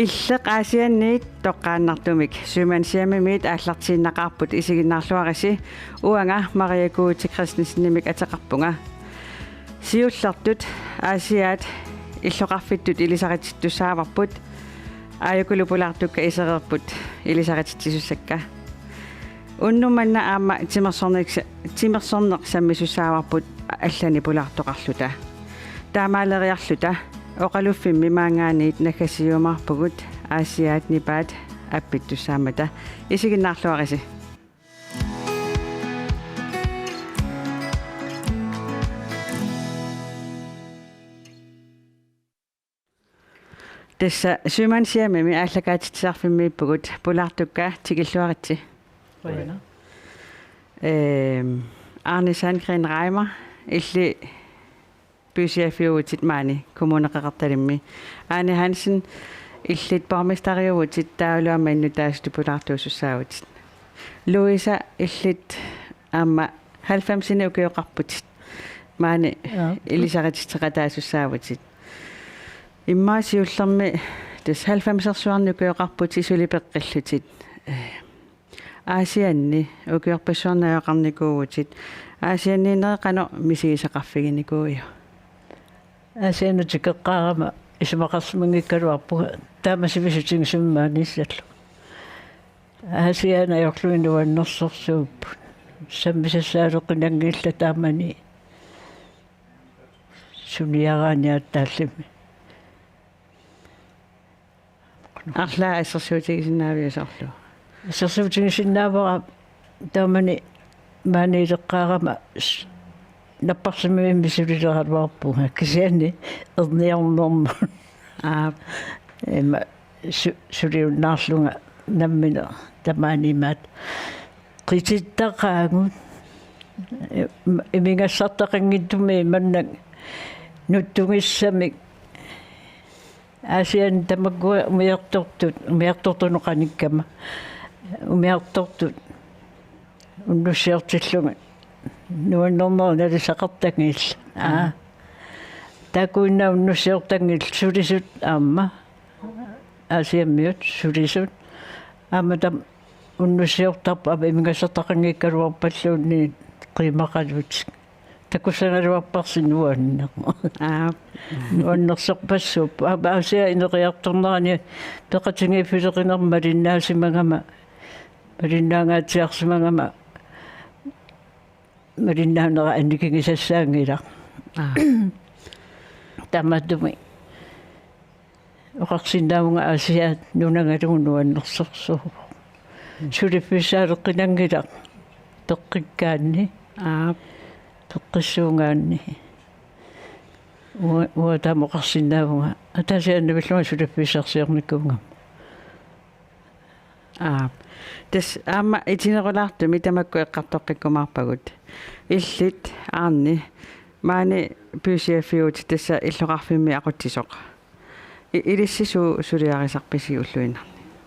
иллеқ аасианниит тоққааннартумик сумансиамимиит ааллартииннақарпут исигиннаарлуариси уанга мариакуути кристниснимик атеқарпунга сиуллартут аасиаат иллоқарфиттут илисарититтусааварпут ааюкулупулаартукка исереерпут илисарититтисуссакка уннуманна аама тимерсорнеқсаммисуссааварпут аллани пулаартоқарлута таамаалериарлута оқалуффимми маангаанит накасиумарпугут аасиаат нипаат аппиттуссаамата исигиннаарлуариси тасса сумансиамими ааллакаатитсаарфиммииппугут пулаартукка тикиллуаритси Bueno. Arne Sandgren Reimer illi bysiafiuutit maani kommuneqeqartalimmi Arne Hansen illit borgmestariuutit tauluammannu taastupulartuusussaavutit Louisa illit amma 90 ukiuqarputit maani ilisaritisteqataasussavutit immaasiullermi tas 90 ukiuqarput isulipeqqillutit аасианни укиорпассуарнаақарникуугутит аасианнинеқано мисигисақарфигиникууйо Аасианутикеққарама исумақарсимангиккалуарпуга таамасивисутингсуммааниссаллу аасиана йорлуинуаннерсорсууппут саммисассаалеқинангиилла таамани суниарааниаттааллими арлаа ассерсуутигисиннаавиусарлу сэрсуутингисиннаавара таамани маанилеққарама наппарсимими сулилералуарпуга кисиани ерниарнорма эма сулиуннаарлунга наммина тамаанимаат қититтақаагут имингассартақангиттуми маннак нуттунгиссамик аасиан тамаккуа умиартортунеқаниккама умиартортут уннуссиортиллуга нуаннэрнер налисақартангиилла такуинна уннуссиортангил сулисут аама аасиаммиут сулисут ааматам уннуссиортарпа имингасартақангиккалуарпаллуунни қимақалут такусаналуарпарсинуаннер нуаннерсерпассууп аасиа инериарторнерани пеқатингиффилеқинерма линнаасимагама малиннаангаатсиарсимагама малиннаанера анникигисассаангила таматтуми оқарсиннаавунга аасиаат нунагалугу нуаннерсерсуу сулиффисаалеққинангила теққиккаанни теққиссуунгаанни уа тамоқарсиннаавунга атасианнавиллума сулиффисарсиорниккуунга тас аама итинерулаартуми тамакку эққартоққиккумаарпагут иллит аарни маани пюсиафиут тасса иллоқарфимми ақутсисоқ илиссису сулиарисарписи уллуинарни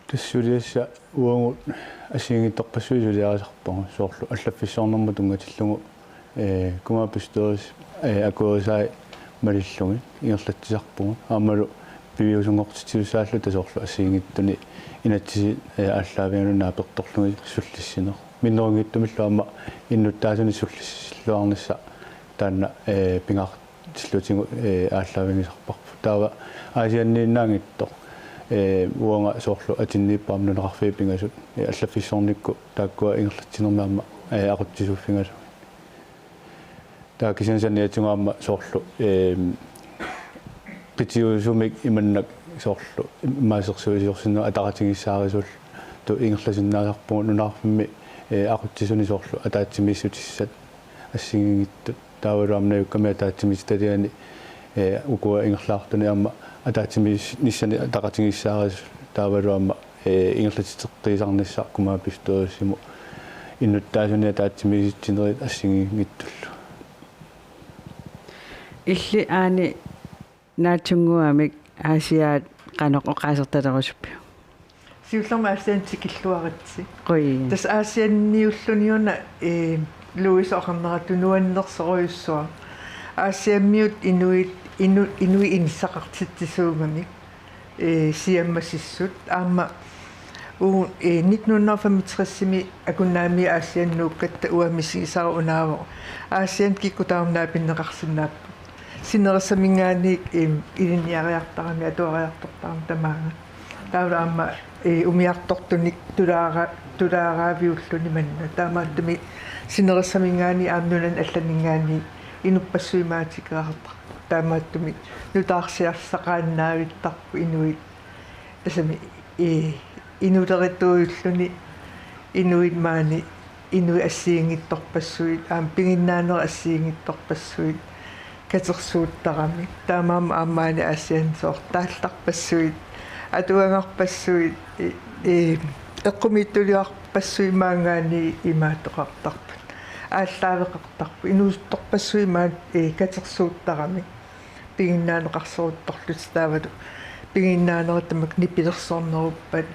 тассулиасса уангут асингитторпассуи сулиарисарпагу соорлу аллаффиссоорнэрму тунгатиллугу кумапистуус акуусай малиллуги иерлатсисарпугу аамалу пивиусунгортитсилусааллу тасоорлу асингиттуни инатси ааллаавианунаа пеқторлуги суллиссинер миннерунгиттумиллу аама иннуттаасуни суллиссиллуарнисса таанна пингартиллутингу ааллаавингисарпарпу таава аасианнииннаангитто уанга соорлу атинниппаамнунеқарфи пингасут аллаффиссорникку тааккуа ингерлатсинернаама ақутсисуффингасу таакисансаниатсунгаама соорлу qitiusumik imannak soorlu maasерсуисиорсинну атаратингиссаарисул ту ингерласиннаасарпугу нунаарфимми ақутсисуни соорлу атаатсимииссутиссат ассигингиттут таавалуамнаюкками атаатсимисталиани укуа ингерлаартуни аама атаатсимиис ниссани атаратингиссаарисул таавалуама ингерлатитеққисарниссаа кумаапистуусиму иннуттаасуни атаатсимииситсинерит ассигингиттуллу илли аани наатсунгуамик аасиаат каноқ оқаасерталерусуппиу сиуллерма аасиантикиллуаритси қой тас аасианниуллуниуна луис орнератунуаннерсеруйуссуа аасиаммиут инуи инсақартитсуугами сиаммасиссут аама уу 1965-ми акуннаами аасианнууккатта уамисигисара унааво аасиан киккутаарнаа пиннеқарсинааппу синерсамингаани илинниариартарами атуариартортарам тамаага таала аама умиартортуник тулаараавиуллуни манна таамааттами синерсамингаани аамнунан алланингаани инуппассуимаатикеартар таамааттumi нутаарсиарсақааннаавиттарпу инуит тасами инулеритуиллуни инуит маани инуи ассиингитторпассуит аам пигиннаанер ассиингитторпассуит катерсууттарами таамаама аамаани ассиансоор таалларпассуит атуангарпассуит эққумиттулиарпассуимаангаани имаатоқартарпут ааллаавеқартарпу инуустторпассуимаат катерсууттарами пигиннаанеқарсорутторлут таавалу пигиннаанератамак нипилерсорнеруппат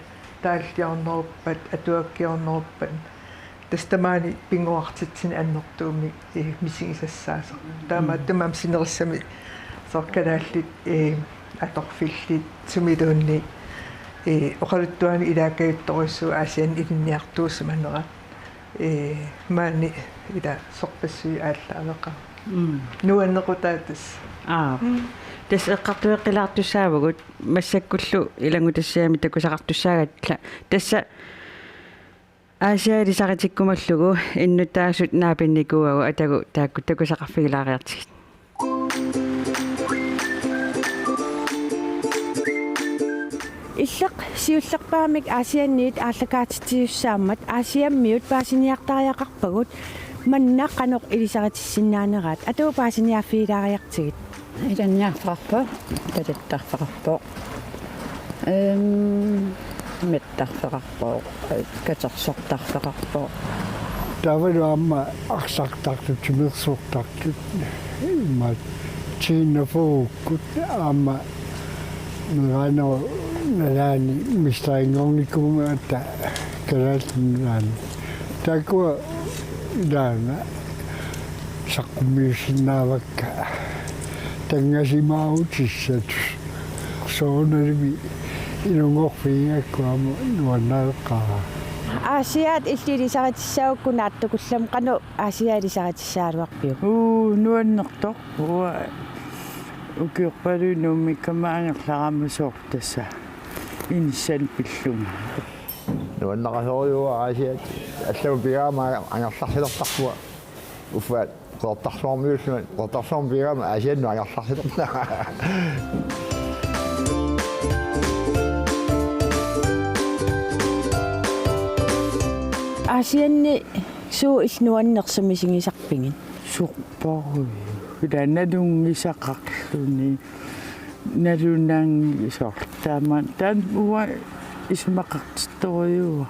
тааллиарнеруппат атуаккиорнеруппат тастамаани пингуартитсини аннертууми мисигисассаасер таамааттумаам синериссами соркалааллит аторфиллит сумилуунни оқалуттуани илаакаютторуссуу аасиан илинниартуусаманера маани ила сорпассуи ааллаавеқа нуаннеқутаатас тас эққартуэққилаартуссаавагут массаккуллу илангу тассаами такусақартуссаагатла тасса аасиали саритиккумаллугу иннутаасут наапинникуагу атагу таакку такусақарфигилаариартигит иллеқ сиуллерпаамик аасианниит ааллакаатитсиуссаамат аасиаммиут паасиниартариақарпагут маннақ канеқ илисаритиссиннаанераат атуу паасиниаффиилаариартигит иланниартарпа калаттарфеқарпоо меттарфеқарпоо катерсортарфеқарпоо тавалу амма арсартартут симерсууртартут имма чинафоуккут амма нуано налаани мистаингорникумаата калаатнаани такуа илаана саққумиусиннаавакка тангасимаутиссат соонерми инунгорфингаккуама нуаннаеққара аасиаат иллилисаритиссауккунааттукуллам кану аасиалисаритиссаалуарпиу нуаннертор уа укиорпалуунуумми камаангерларамусоортасса инсал пиллунга нуаннақасориуа аасиат аллау пигаама ангерларсилертарпуа уффаат qortarsormiullun qortarsormiigama aasiannu angerlarsilerna аасианни суу иллнуаннерсамисигисарпигин сорпару ила налунгисақарлуни налунаангисоортаама таан уа исмақартитториуа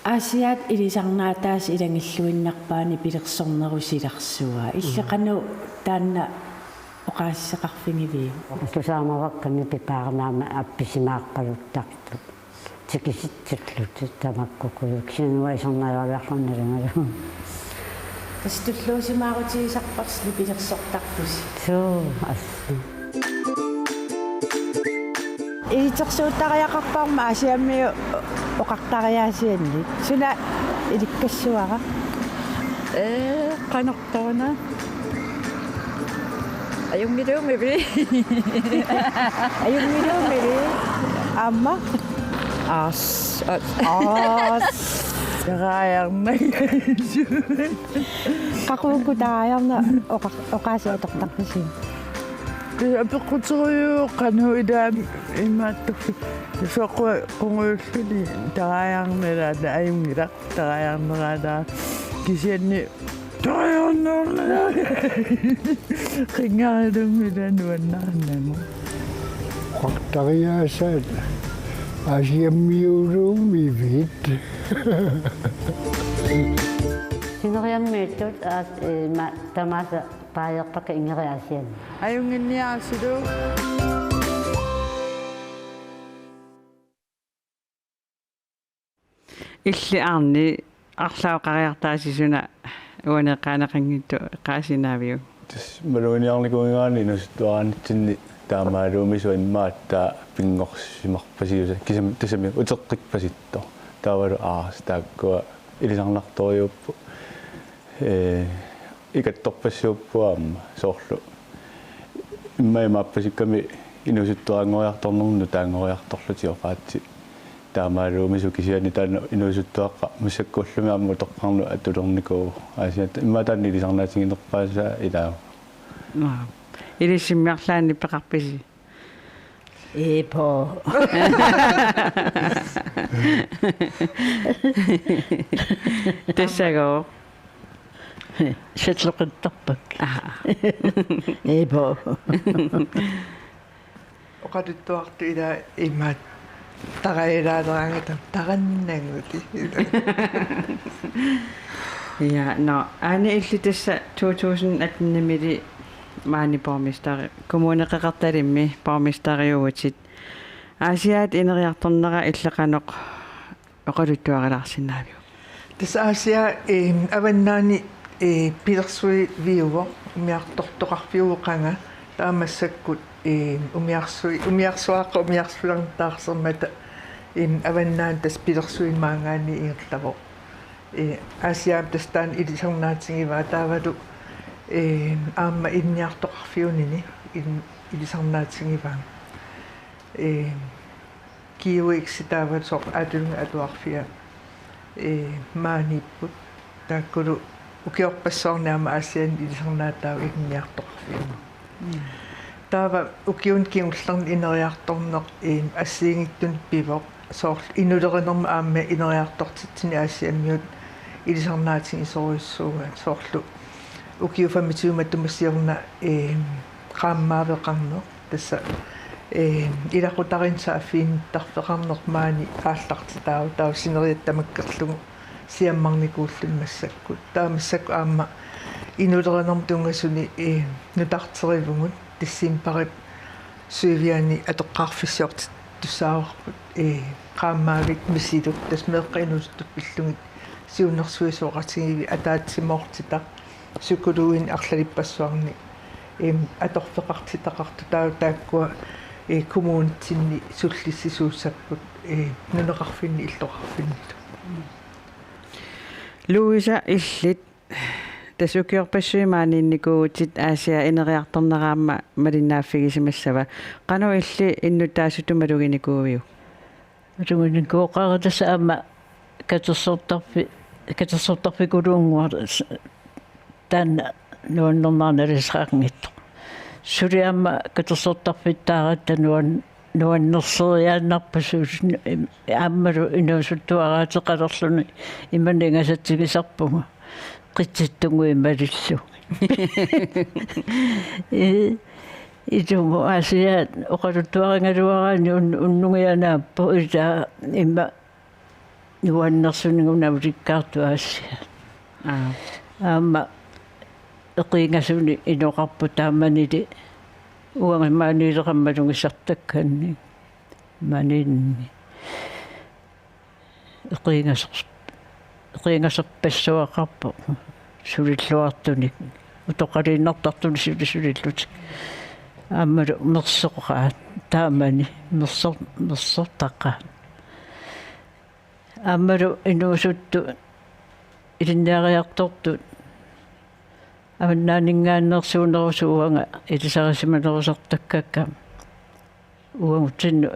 аасиаат илисарнаатаас илангиллуиннарпаани пилерсорнерусиларсуа иллеқану таанна оқаассеқарфигивии тусаамаваккани пипаарнаама апписимааққалуттарту тикиситсиллут тамаккукуюк синуайсорнаавиарлунналунгалу тастуллуусимаарутигисарпарсли пилерсортарпуси суу асси илитерсууттариақарпаарма аасиаммиу оқартариаасианни суна иликкассуара qanartorna аюнгилуумиви амма аас гараярнаг қақуукутааярна оқаасиатортарписин апеққутериу қану идаам имааттуффи соққуа қунгууллуни тараяарнелаата аюнгила тараяарнераалаа кисианни тараяарнерлаа қингаалуммила нуаннаарнаму qaqtariaassaat аасиаммиулууми вит синериаммиуттут тамааса пааярпака ингериаасиан аюнгинниаарсилу илли арни арлаоқариартаасисуна уанеқаанеқангитту қаасинаавиу тас малуниарникуингаани нус туаанитсинни таамаалуумису иммаатта пингорсимарпасиуса кисам тасами утеққикпаситто таавалу тааккуа илисарнарториуппу икатторпассууппуаама соорлу иммаимааппасикками инусуттуангориарторнерну таангориарторлутиоқаатси таамаалуумису кисиани таана инусуттуаққа муссаккууллуми аамму тоққарну атулерникуу аасиат имматаанни илисарнаатингинерпааса илаа илисиммиарлаани пеқарписи På. Тэсаго Sætlukkentorpak. På. Oqatuttuartu ila immaat taqailaalerangatam taqannanguti. Ja, no, aina illi tässä 2018 maani pormestari kommuneqeqartalimmi pormestariuutit Asiat ineriartornera illeqanoq oqaluttuarilarsinaaviu. Tässä asia avannaani pilersui viuvo umiartortoqarfiuqanga taamassakut umiarsuarnertaarsermata avannaan tas pilersuimaangaani iirlavo asia tastaan ilisarnaatsingiva taavalu aamma inniartoqarfiunini ilisarnaatsingiva kiuiksi taavat soq atulunga atuarfia maanipput taakkulu ukiorpassoornaama asian ilisarnaataav inniartoqarfiunu taava ukiunkiungullerni ineriartorneq assiingittun pivoq soorl inulerinerma aamme ineriartortitsini aasiammiut ilisarnaatin isoruissuuga soorlu ukiufamituumattumassiorna qaammaaveqarneq tassa ilaqutarinsa affiintarfeqarnermaani aallartitaavu tausineriattamakkerlugu siammarnikuullunmassakkut taamassakku aamma inulerinerma tungasuni nutarterivugut tissiimparip suiviani atoqqaarfissiort tussaaorput qaammaavik misiluk tasmeeqqinustut pillungit siunnersuisuoqartigivi ataatsimortita sukuluin arlalipassuarni atorfeqartitaqartu taakkua kommuntinni sullissisuussakput nuneqarfinni illoqarfinnilu Luisa illit tasukiorpassuimaaniinnikuutit aasia ineriartorneraamma malinnaaffigisamassava qanu illi innutaasutumaluginikuuviu Maluginikuoqaritassa aamma katersortarfikuluunguar taanna nuannernaanalisraaqngitto suliamma katersortarfittaarat nuannerseriaannarpasuus aammalu inuusuttuaraateqalerluni imaningasatsigisarpunga qitsittungu imalillu itumu asiat oqaluttuaringaluaraani unnugianaappu ila imma nuannersuningunaulikkaartu aasiat aamma eqiingasuni inoqarpu taammanili uangimaaniileqammalungisartakkanni maninni eqiingaserpassuaqarpu sulilluartunik utoqaliinnartartuni sulisulillut aammalu mersoqaat taamani mersortaqqaat aammalu inuusuttu ilinnaariartortut аваннаанингаааннерсуунерусууанга илисарисиманерусартаккакка уангутсинну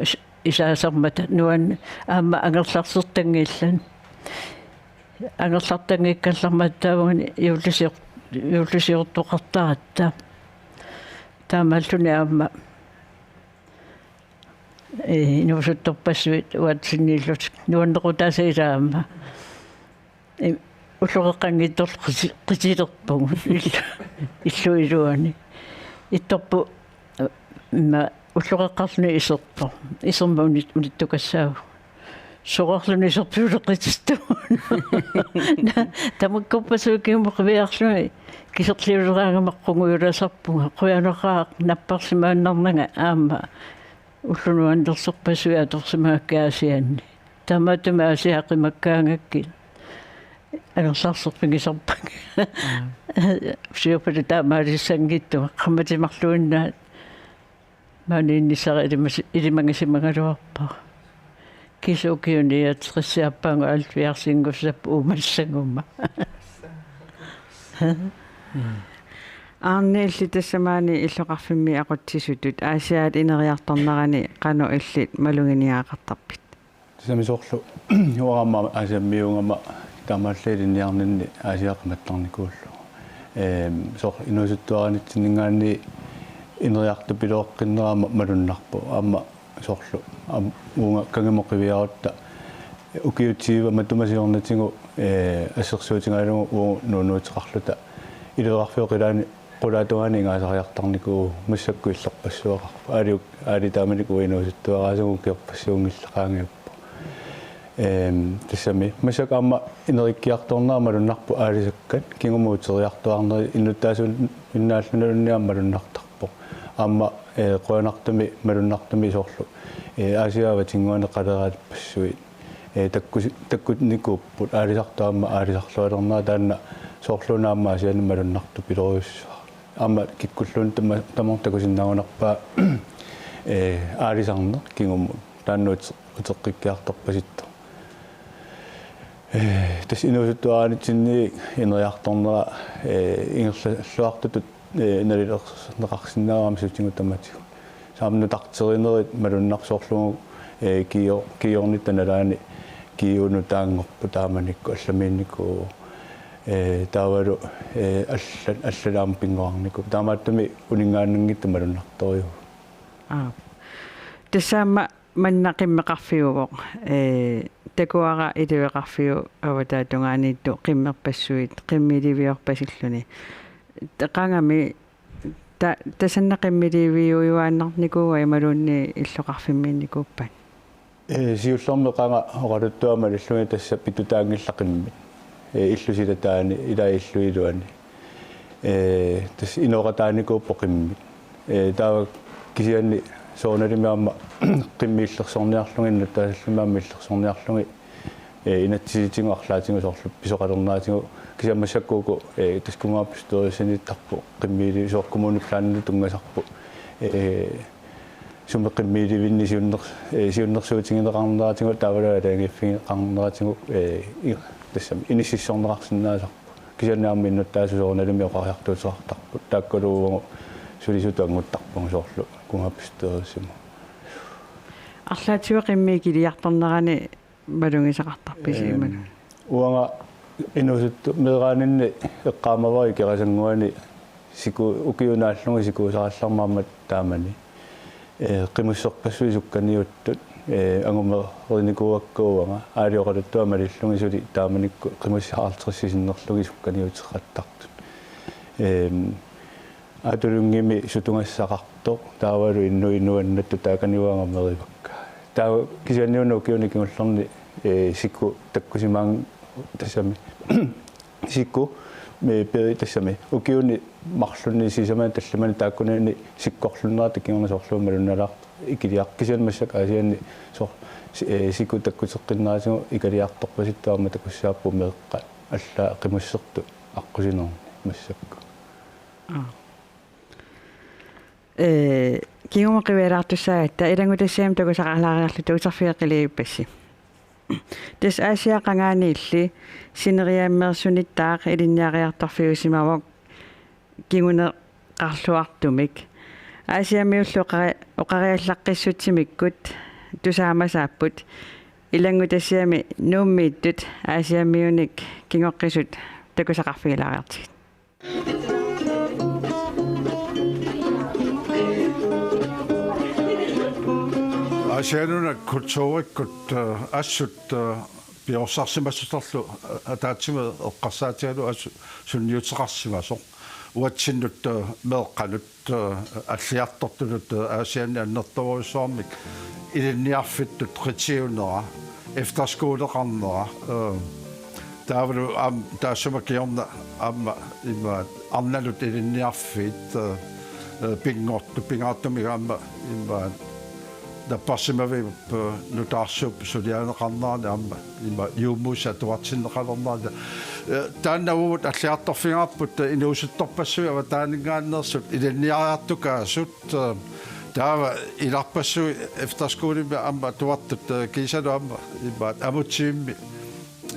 исаасармата нуан аама ангерларсертангииллан ангерлартангиккалларматтаагуни юуллисиортоқартаратта таамааллуни аама инусутторпассуит уатсиннииллут нуаннеқутаасаилаама уллуреққангитторл қисилерпугу иллуилуани итторпу ма уллуреққарни исерпо исерма униттукассаау соқарлуни исерпиулеққитистуун тамаккорпасуукиумоқвиарлуни кисерлиулераангамаққунгуйуласарпунга қуянеқаа наппарсимааннарнага аама уллунуандерсерпасуя торсимааккаасианни таматума асиақимаккаангакки анерларсерпигисарпак сиопали таамаалиссангиттуга қамматимарлуиннаат Maaninnisara ilimangisimangaluarpa. Kisukiuni atrissiappaangu alfiarsingussap uumassangumma. Arni illi tassamaani illuqarfimmi aqutsisutut aasiaat ineriartornerani qanu illit malunginiaaqartarpit. Samisorlu uaramma asammiungama tamalleeliniarninni aasiaqamattarnikuullu. So inusuttuaranitsinningaanni ineriartu piloqqinnerama malunnarpu amma sorlu uunga kangemoqiviarutta ukiutsiiva matumasiornatigu assersuutingaalugu uu nuunuutiqarluta ileriarfiuqilaani qulaatuani ingaasariartarniku massakku illerpassuaqarpu aali taamaniku inusuttuaraasugu kiorpassuungillaqaangiuppu тассами масак амма инериккиарторнаармалуннарпу аалисаккат кингумуутериарторнери иннуттаасун иннааллуналунниармалуннартарпо амма qoyanartumi malunartumi soorlu aasiaava tinguane qaleraat passuit takkutnikuupput aalisartuamma aalisarlualerna taanna soorlunaamma asiani malunnartu piloriussa amma kikkulluun tamortakusinnaagunarpaa aalisarner kingummu taannuut uteqqikkiartorpasittu tas inusuttuaanitsinni ineriartornera ingerluartutut nalilerneqarsinnaaraam sutingutamatigu saamnutarterinerit malunnarsoorlugu kiornitanalaani kiunu taangorpu taamanikku allamiinniku taavalu allalaam pingoarniku taamaattumi uningaannangittu malunnartoriu Tassama mannaqimmeqarfiugoq takuara iliveqarfiu avatatungaaniittu qimmerpassuit qimmiliviorpasilluni qangami tasannaqimiliviujuaannarnikuga imalunni illoqarfimmiinnikuuppan siullorme qanga oqaluttuama lallungi tassa pitutaangillaqimmi illusilataani ilailluiluani tas inoqataanikuuppo qimmi taava kisianni soonalimiarma qimmiillersorniarlungi nattaasallamaamma illersorniarlungi inatsisitingu arlaatigu soorlu pisoqalernaatigu kisiammassakkuuku taskungaappistoriusanittarpu qimmiili soorkumuni plaannu tungasarpu summe qimmiilivinni siunnersuutigineqarneraatigu taavalaalaangiffi qarneraatigu tassam inississorneqarsinnaasarpu kisiannaamma innuttaasusoornalimi oqariartuuteqartarpu taakkaluugu sulisutuanguttarpungu soorlu kungaappistoriussima арлаатиуэ қиммиикилиарторнерани малунгисақартарписиману уанга инусутту мераанинни эққаамавари керасангуани сику укиунааллунги сикуусараллармаамат таамани қимуссерпассуи сукканиуттут ангумерникуаккуунга аалиоқалуттуа малиллунги сули тааманикку қимуссаартэрсисиннерлуги сукканиутеқаттартут атулунгими сутунгассақарто таавалу иннуаннатту тааканиуангамеривакка таа кисианниуна укиуникингуллерни сикку таккусимаан тассами сикку ме пери тассами укиуни марлунни сисаман талламани тааккунани сиккорлуннера таккингернасоорлуумалунналаар икилиақкисианмассак аасианни сор сикку таккутеққиннаасигу икалиарторпаситтаама такуссааппу меэққа алла қимуссерту аққусинерни массакку киумақивераартуссаагатта илангутассаам такусақарлаариарлуту утерфиақилииппасси тас аасиақангаани илли синериааммерсуниттаақ илинниариарторфиусимавок кигуне қарлуартумик аасиамиуллу оқариаллаққиссутсимиккут тусаамасааппут илангутассаами нууммииттут аасиамиуник кингоққисут такусақарфигилаариартигит Asianuna kultuurikkut assut piorsaarsimassutterlu ataatimet eqqarsaatigalu assu sunniuteqarsimasoq uatsinnut meeqqanut alliartortunut aasianni annertoruussuarmik ilinniarfittut qitiunera efterskoleqarnera taavalu taassumakiorna amma imma arnalut ilinniarfit pingortu pingaartumiga amma imma Tapasimavi nutaarsup sulianeqarnaani amma ima yuumuussa tuartinneqalernaani taannavut alliartorfingaarput inuusuttorpassui avataaningaanersut ilinniariartukaasut Tava ilappassui efterskolen amma tuottut kiisadu amma immaat amutsimmi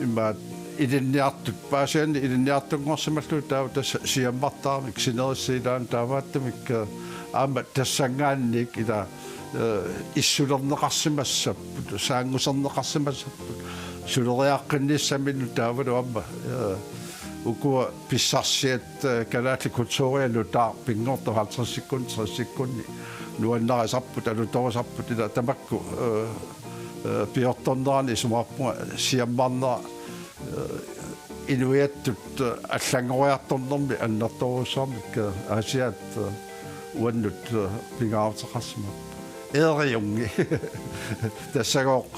immaat idinniartut paasianni idinniartungorsamallu tava tassa siammartaarmik sinerissaan tavaattamik amma tassangaannik ila issulerneqarsimassaput saangusarneqarsimassaput suleriaqqinnissaminu taavalu amma ukua pissarsiat kalaati kultuurialu taarpingortu 50 sekund 30 sekundi nuannarasapput alutorasapput ila tamakku piortornerani sumaappunga siammarnera inuiattut allangoriartornermi annertoruussaarmik asiat uannut pingaarteqarsima eeriungi tassagooq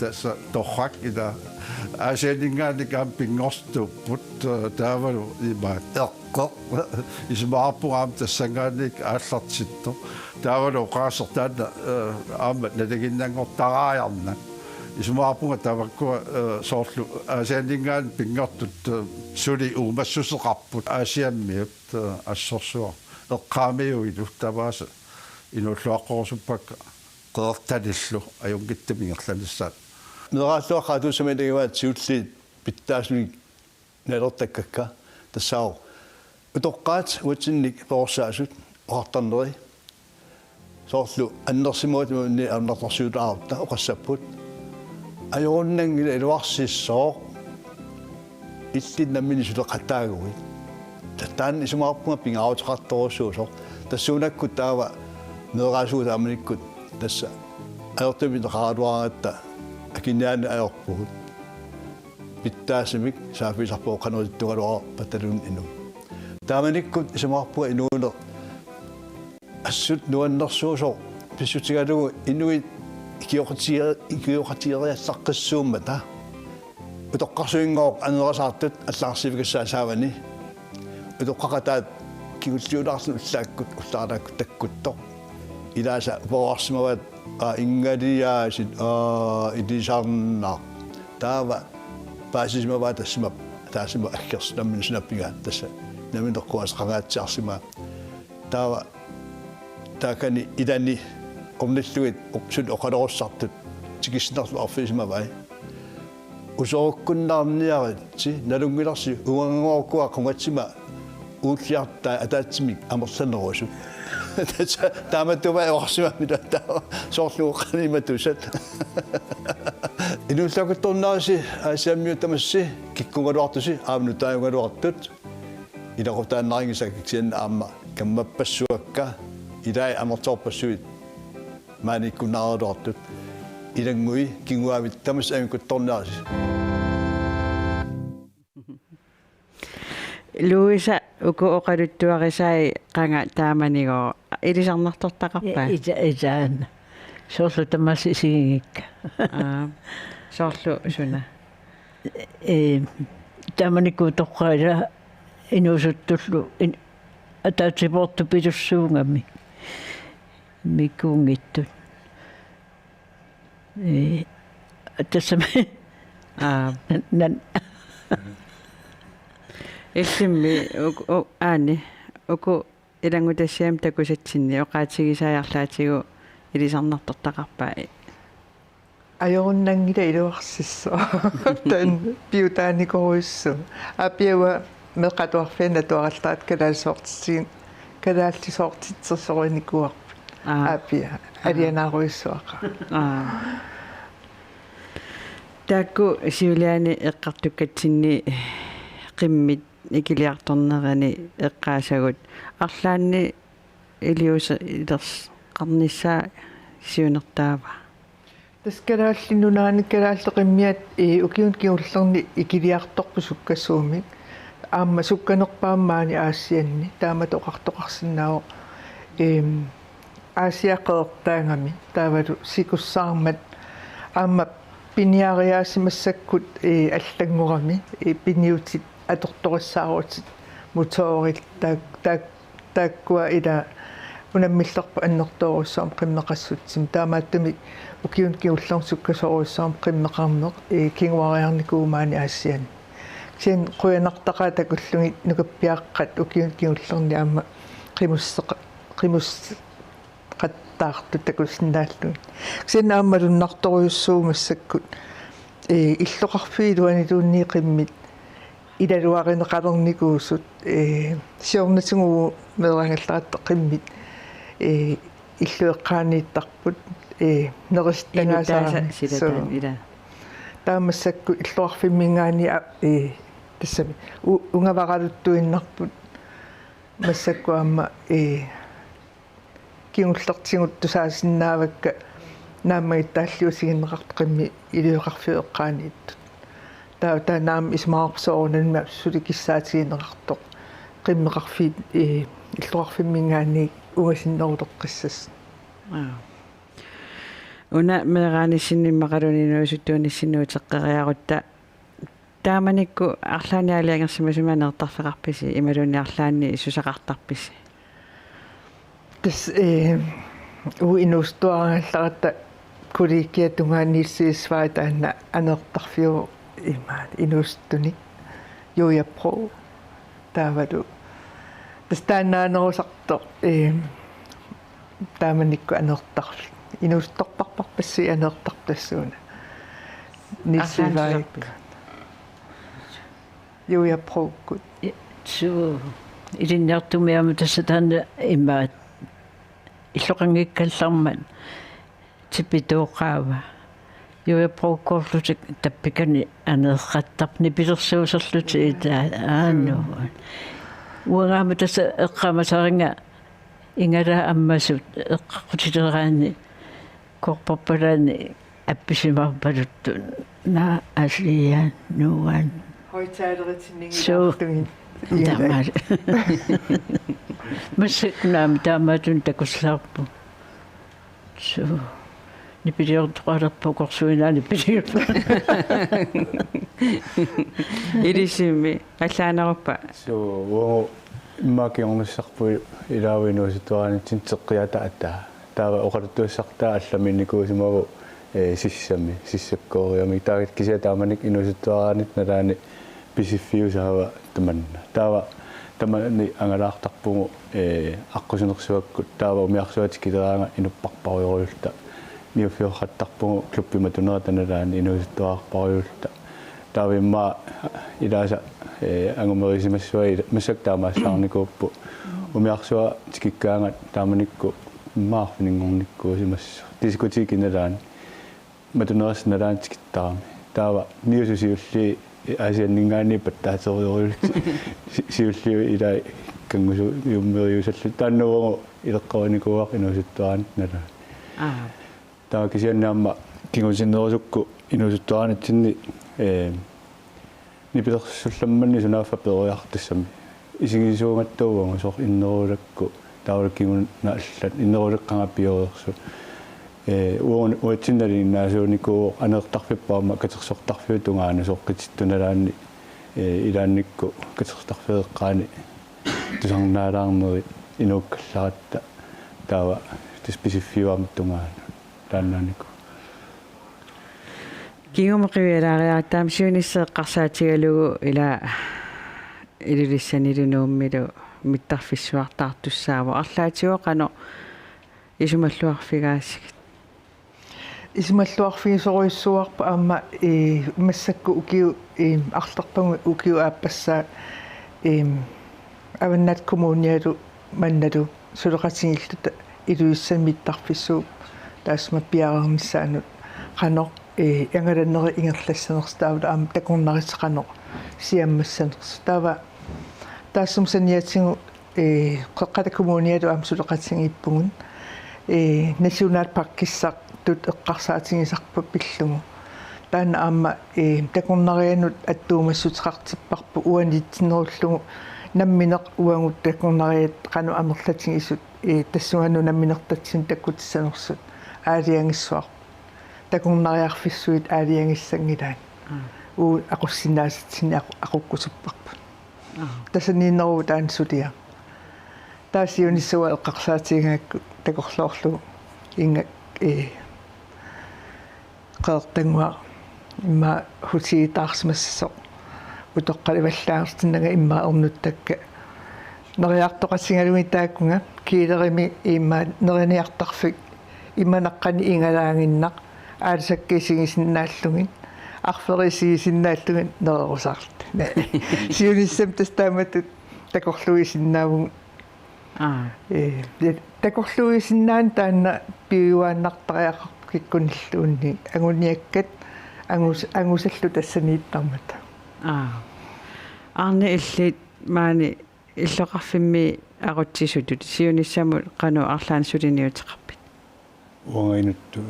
tassa torrak ila asianingaanikaan pingorstupput taavalu imaat eqqoq ismaarpungaam tassangaanik aallartitto taavalu qaasertaanna aama nalaginnangortaraajarna ismaarpunga tavakkua soorlu asianingaan pingortut suli uumassuseqarput asiammiut assorsuar eqqaamiuilu tavaasa inulluaqqorusuppakka qeertalillu ajungittamigerlanissaat Neraalluaqaatuusamailigimaat siulliit pittaasmik nalertakkakka tassaao utoqqaat uatsinnik poorsaasut oqartarneri soorlu annersimuat muunni annartarsuutaarta oqassapput ajorunnangila iluarsissoo illinnammini suleqattaaguit tattaan isumaarpunga pingaarutaqartorusuusoo tassuunakkut taava neeraasuutaamanikkut tassa ayortumiteqaraluaratta akinaani ajorpugut pittaasimik saafiisarpoo qanurittugaluara patalun inu taamanikkut isumaarpuga inuune assut nuannersuusoo pissutigalugu inuit ikioqatieriassaqқиссууммата утоққарсуингооқ анерасаартут аллаарсивикассаа саавани утоққақатаат кигуллиулаарсу уллааккут уллаарлааккут таккутто илааса поорсимават ингалиаасит идисарнаа таава паасисмаваа тассимап таасима аккерснаммин сунаппигаат тасса наминеққуас қангаатсиарсима таава таакани идани omnilluit opsut oqalorussartut tikissinarlu arfiisimavai usookkunnaarniaritsi nalungilarsi uangangorkua qungatsima uulliartaa ataatsimik amerlanerusut taamatuva eorsimamila taa soorluuqqanimatusat inullakuttornaasi aasiammiutamassi kikkungaluartusi aamnutaayungaluartut ilaqutaannaringisakkiksianna aamma kammapassuakka ilai amertorpassuit maanikkunnaarluartut ilangui kinguavit tamas aangkuttornaasi Luisa uku oqaluttuarisai qanga taamanigo ilisarnartortaqarpa ijaan soorlu tamas isigingikka soorlu suna taamanikku toqqaila inuusuttullu ataatiportu pilussuungami mikkuungittut tassama nan illimmi aani uku ilangutassiam takusatsinni oqaatigisaajarlaatigu ilisarnartortaqarpa ajorunnangila iluarsissoo tan piutaanikoruissu apiawa meqatuarfianna tuaraltaat kalaalsoortisiin kalaallisoortitsersorinikuarput apia alianaaruissuaqa taakku siuliani eqqartukatsinni qimmit ikiliartornerani eqqaasagut arlaanni iliusa ilers qarnissaa siunertaava таскалааллинунаани калааллеқиммиат укиун киуллерни икилиарторпу суккассуумик аама сукканерпаамаани аассианни таамат оқартоқарсинао аасиақеэртаангами таавалу сикуссаармат аама пиниариаасимассаккут аллангурами пиниутит аторториссааруутит муторил тааккуа ила унаммиллерпа аннерторуссаам қиммеқассутсим таамааттами укиун киуллерн суккасоруссаам қиммеқарнеқ кингуариарникуумаани аассиани син қуянартақаа такуллуги нукаппиаққат укиун киуллерни аама qattaartu takussinnaallun sinnaammalunnaartoriussuumassakut иллоқарфиилуани тууннииқиммит илалуаринеқалерникуусут сиорнатингуу мерангалларатта қиммит иллуэққаанииттарпут неристангаасаа силатаан ила таамассакку иллоқарфиммингаани тассами унгаваралуттуиннарпут массаккуамма кингуллертигут тусаасиннаавакка нааммагиттааллиусигиннеқартоқимми илуеқарфиуэққаанииттут таа наам исмаарпсоорнанма суликиссаатигиннеқартоқ қиммеқарфиит иллоқарфиммингаани угасиннерулеққиссас уна мерааниссинниммақалунинуусуттуунissинуутеққериарутта тааманикку арлааниалиангерсимасумаанеэртарфеқарписи ималуниарлаани сусақартарписи тас инустуаралларатта куликиатунгаанниссиисваатаанна анеэртарфиу имаат инустуник юяпро таавалу тастаанаанерусарто тааманикку анеэртарфи инустторпарпарпасси анеэртартассууна ниссиваик юяпроуккут суу илинниартумиама тассатаана имаат иллоқангиккалларман типитооқаава юяпроуккоорлутик таппикани анеэққаттарпни пилерсуусерлути аанну уангаама тасса эққамасаринга ингала аммасут эққақутилераани корпорпалаани апписимарпалуттун на аслиан нуан хойтаалеритиннигилаартугин тамал масакнаам таамаатун такуслаарпу су нипилиортоқалерпу корсуинаани пилиорпу илисимми аллаанеруппа суу иммакиорнуссарпу илаавинуусуттуаанитсин теққиата аттаа таава оқалуттуассартаа алламинникуусимаву сиссами сиссаккоориами таагит кися тааманик инусуттуараанит налаани писиффиусаава таманна таава тамани ангалаартарпугу аққусунерсуаккут таава умиарсуати килераанга инуппарпаруйоруйулта миуфиорхаттарпугу клуппиматунератаналаани инусуттуаарпаруйулта таава имма илааса ангумерисимассуа масак таамаассаарникууппу умиарсуа тикиккаангат тааманикку иммаарфинингорниккуусимассу дискутикиналаани матунерасналаан тикиттарами таава миусусиулли асианнингаани паттаатериоруйулт сиулли илаа кангусу юммериусаллу тааннугоо илеққараникуақ инусуттуаанит налаа таа кисианнаама кингусиннерусукку инусуттуаанитсинни нипилерсулламманни сунааффа периартассами исигисуугаттуугоо сор иннерулакку таулаккигуна аллат иннерулеккангаппиорерсу уатсиннали наасууникуу анеэртарфиппаама катерсортарфиутунгаана соққититтуналаанни илаанникку катерсортарфеэққаани тусарнаалаарнери инууккалларатта таава специфиуамтунгаана тааннаанику кигумеқивиалаариартаам сиунissеэққарсаатигалугу ила илулиссанилунууммилу миттарфиссуартаартуссаава арлаатиоқано исумаллуарфигаассик исмаллуарфигисоруиссуарпа аама массакку укиу арлерпагу укиу ааппассаа аваннат коммуниалу манналу сулеқатингиллута илуиссан миттарфиссуу таасма пиарермиссаанут қано янгаланнери ингерлассанерстаавла аама такорнарисеқано сиаммассанерс таава таассум саниатсигу қеққата коммуниалу аама сулеқатингиппугун национал паркиссақ тут эққарсаатингисарпа пиллугу таана аама такорнарианут аттуумассутеқартиппарпу уанитсинеруллугу намминеқ уангут такорнариат қану амерлатингисут тассугану намминертатсин таккутиссанерсут аалиангиссуар такорнариарфиссуит аалиангиссангилаан уу ақуссинаасатсини ақуккусуппарпу тассанинеруу таан сулиа таасиунissua эққарсаатигаакку такорлоорлу инга qeertangua imma hutiitaarsmasssoq utoqqalivallaarstinnaga imma ornuttakka neriartoqassingalumi taakkunga kiilerimi iimmaat neriniartarfik imanaqqani ingalaanginnaq aalisakkiisigisinnaallungin arferisigisinnaallungin nererusart siunissam tastaamatut takorlugisinnaavun takorlugisinnaан таанна пиуааннартариақаркиккуниллуунни агуниаккат ангусаллу тассанииттармата арни иллит маани иллоқарфимми ақутсисутут сиуниссамут қану арлаан сулиниутеқарпит уангаинутту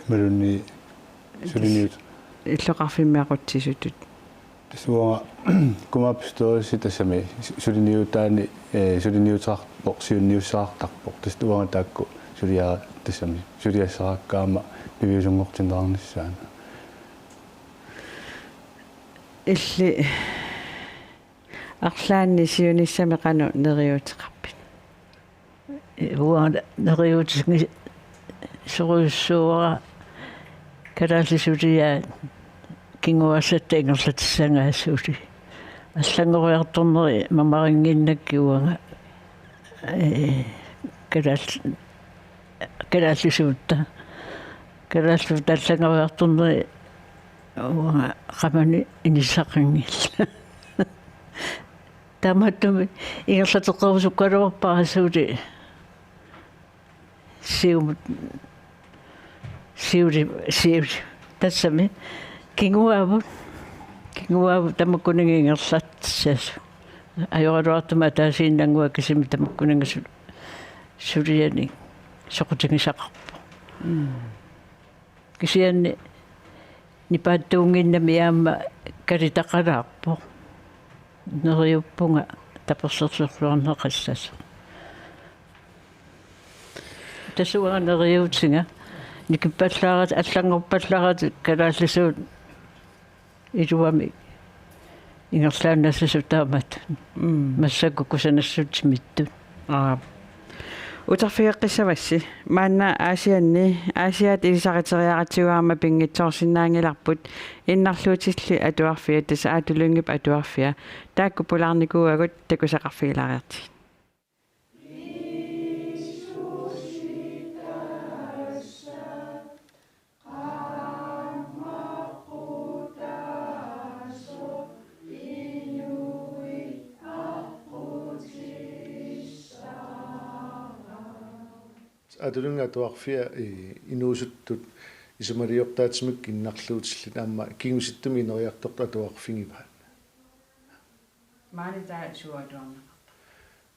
малунни сулиниут иллоқарфимми ақутсисутут тасуа кумапсторси тассами сулиниутаани сулиниутеқарпоқ сиунниуссаартарпоқ тастуага таакку сулиаа тассами сулиассарааккаама пивиусунгортинерарниссаана илли арлаанни сиуниссами қану нериутеқарпит уа нериутисги соруссуара калаалисулиаа кингуассатта ингерлатиссангаассуули аллангориарторнери мамарингиннаккиуага калааллисуутта аллангориарторнери уага qamani inissaqingill таматтуми ингерлатеққарусуккалуарпарасуули сиули тассами кингуаву тамаккунинги ингерлатсиасу ajorluartuma taasiinnangua kisimi tamakkunangasut suliani soqutigisaqarpu kisianni nipaattuunginnami aamma kalitaqalaarpu neriuppunga taperserluarneqassasa tasuanga neriutinga nikippallaarat allangorpallaarat kalaallisuut iluami ingerlaannassasutaamat massakku kusanassutimittut utarfigeqqissavassi maanna aasiat ilisaqateriaqatiuaama pingitsoorsinnaangilarput innarluutilli atuarfia tasa aatulungip atuarfia taakku pularnikuagut takusaqarfigilariarti Adulunga tuarfia inuusuttut isumaliortaatimik innarluutillit aamma kingusittumi neriartorta tuarfingivat maanitaa suatuarna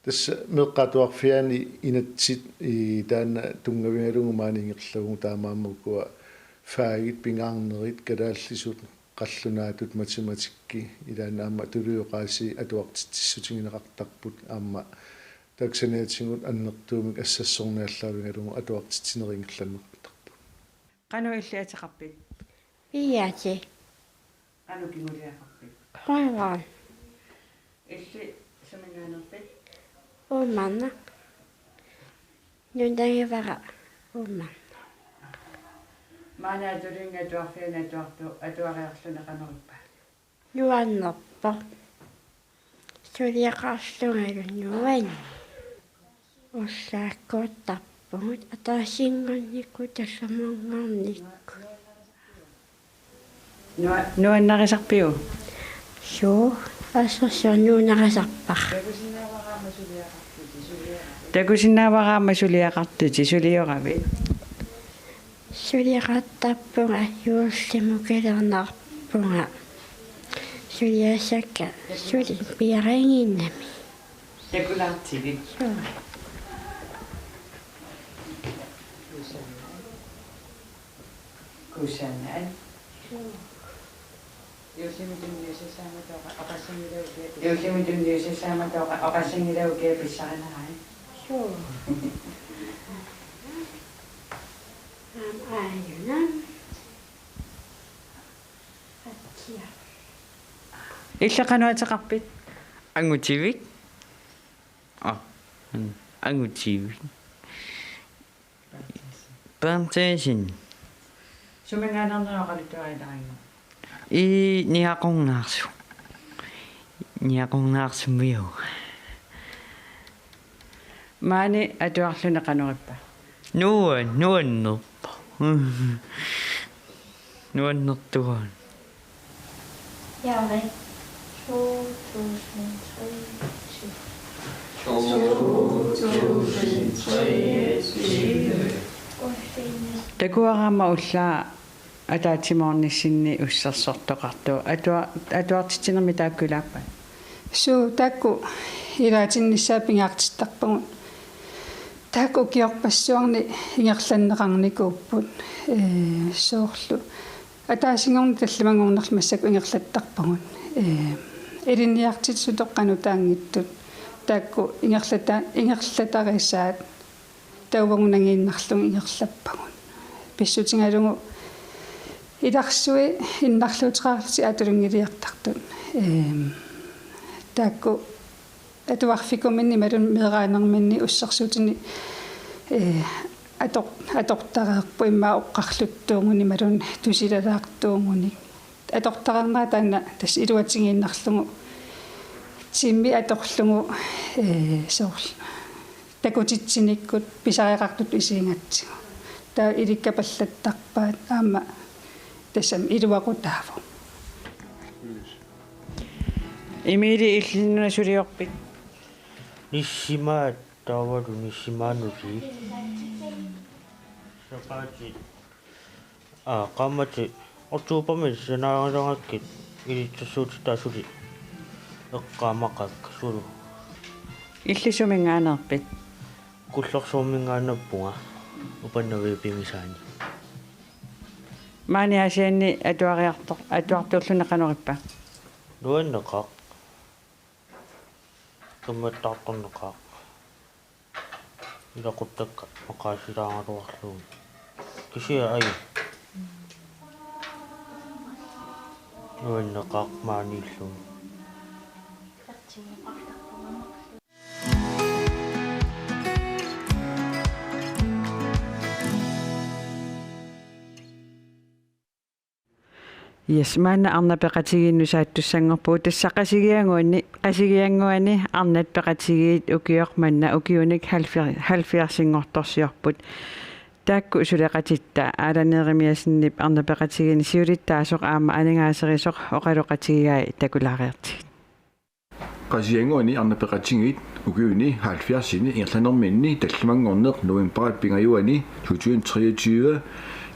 tässä meqqatuarfiani inatsit taanna tungavialungu maaningerlagu taamaamukua faagit pingaarnerit kalaallisut qallunaatut matematikki ilaana aamma tuluuqaasi atuartitsissutigineqartarput aamma таксаниатсигут аннертуумик ассассорниаллаавингалугу атуартитсинерингерланнерпутарпу qanu illiatiqarpit ияти qanu kinguliaqarpit хойван illi samingaanerpit уманна нундагивара уман манаатулинга туарфиана atuariarluneqaneruppa нуаннерпо сулиақарлунгалу нуан уссааккуутарпугут атаасингонникку тассамунгаарникку нуаннарисарпиу суу ассерсуунуунарисарпар такусиннаавараама сулиақартути сулиорави сулиақаттарпунга юуллимукилернарпунга сулиасакка сули пиарингиннами такулаартиги кусанаа юусимитунниусасааматоqa оқассангилаугиа писсаринараа суу айюнам атиа иллақануатеқарпит ангутивик ангутивик plantation сумангаанернеоқалуттуариларингу niaqornaarsu miu Maani atuarluna qanorippa. Nuannerpa. Nuannertuan. Jare 2023. Takuarama ullaa ataatsimornissinni ussarsortoqartu atuartitinermi taakkulaappa. Suu takku ilaatinnissaa pingaartittarpagun takku kiorpassuarni ingerlanneqarnikuupput soorlu ataasingorni tallamangornermassaku ingerlattarpagun iliniartitsutoqqanu taangittut takku ingerlatarisaat tauvagunangiinnarlung ingerlappagun pissutingalugu idarsui innarluuteqarlisi atulungiliartartut takku atuarfikumini malun meeraanerminni ussarsuutini atortareerpu imma oqqarluttuunguni malun tusilalaartuunguni atortareernaa taanna tas iluatingiinnarlugu timmi atorlugu soorl takutitsinikut pisariaqartut isiingatsigu taa ilikkapallattarpaat aama tassam iluaqutaavu Imili illina suriorpit. Nissimaat taavalu nissimaanusi. Saqaati. Qammati otuupami sanaarangakkit ilitsusuutitaasuli eqqaamaqak sulu. Illisuminngaanerpit. Kullersuumingaanappunga upannaviipimisaani. Maani asianni atuartuulluna qanorippa. Nuanneqaq. Kummattartorneqaq. Ilaquttakka maqaasilaangaluarluun. Kisia ai. Nuanneqaq maaniilluun. Yes, maana arna peqatigiinnusaattussanngorpuu qasigianguani arnat peqatigiit ukiormanna ukiunik halfiarsinngortorsiorput taakku suleqatitta aalaneerimiasinnip arna peqatigiin siulittaasoq aama aningaaserisoq oqaluqatigigai takulaariarti qasigianguani arna peqatigiit ukiuni halfiarsini irlanerminni tallamangorneq november pingajuani 2023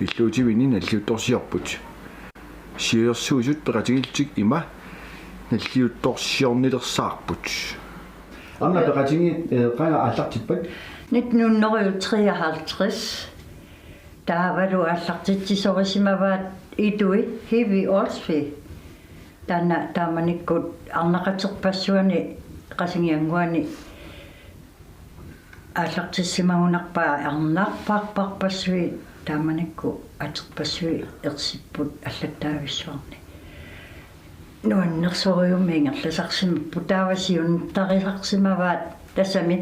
illuutivini nalliuttorsiorput Siersuusut peqatigiltik ima nalliuttorsiornilersaarput. Anna peqatigit qala allartippat 1953 taavalu allartittisorissimavaat itui hivi orsfi tanna taamanikkut arnaqaterpassuani qasingianguani allartissimagunarpaa arnarparparpassui taamanikku aterpassui ersipput allattaavissuarni nuannersoriummiingerlasarsimappu taavasiun tarisarsimavaat tassami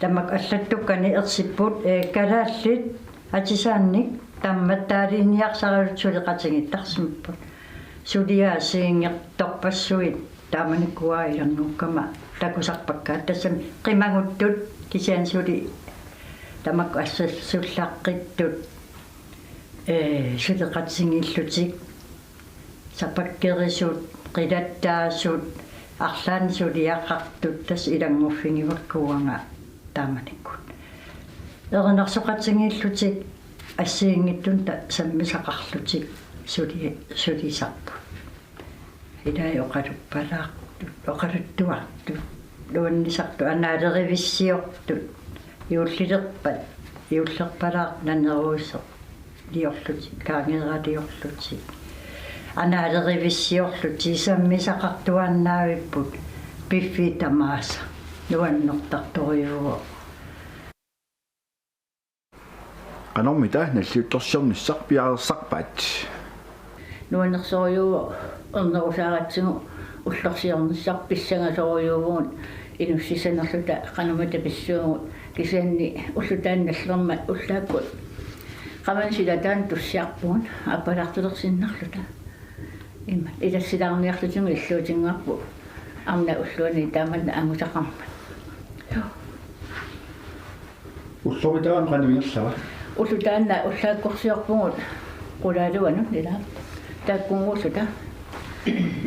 tammak allattukkani ersipput kalaallit atisaannik tammattaaliiniarsarilut suliqatingittarsimapput suliaasiingertorpassuit taamanikkuaa ilannuukkama takusarpakkaat tassami qimaguttut kisian suli tamakku assullaaqqittut suliqatsingillutik sapakkerisuut qilattaasuut arlaan suliaqqartut tas ilanguffingiwakkuanga taamanikkut erinarsoqatsingillutik assiingittun ta sammisaqarlutik sulisarpu ilai oqaluppalaartut oqaluttuartut luannisartu anaalerivissiortut юуллилерпат юуллерпалаар нанеруусо лиорлути каангералиорлути анаалеривиссиорлути исаммисақартуаннаавиппут пиффи тамааса нуаннертарториуо qanarmita nalliuttorsiornissaq piarersarpaat нуаннерсориуо эрнерусааратсигу уллерсиорниссар писсанgasориугуун инуссисанерлута qanumata pissuugut кисианни уллутаанналлерма уллааккут qamansилатаан туссиарпугун аппалартулерсиннарлута имма илассилаарниарлутингу иллуутингаарпу арна уллуани тааманна ангутақарма уллоритаан кануингерлава уллутаанна уллааккорсиорпугут qulaaluanu nila taakkunguusuta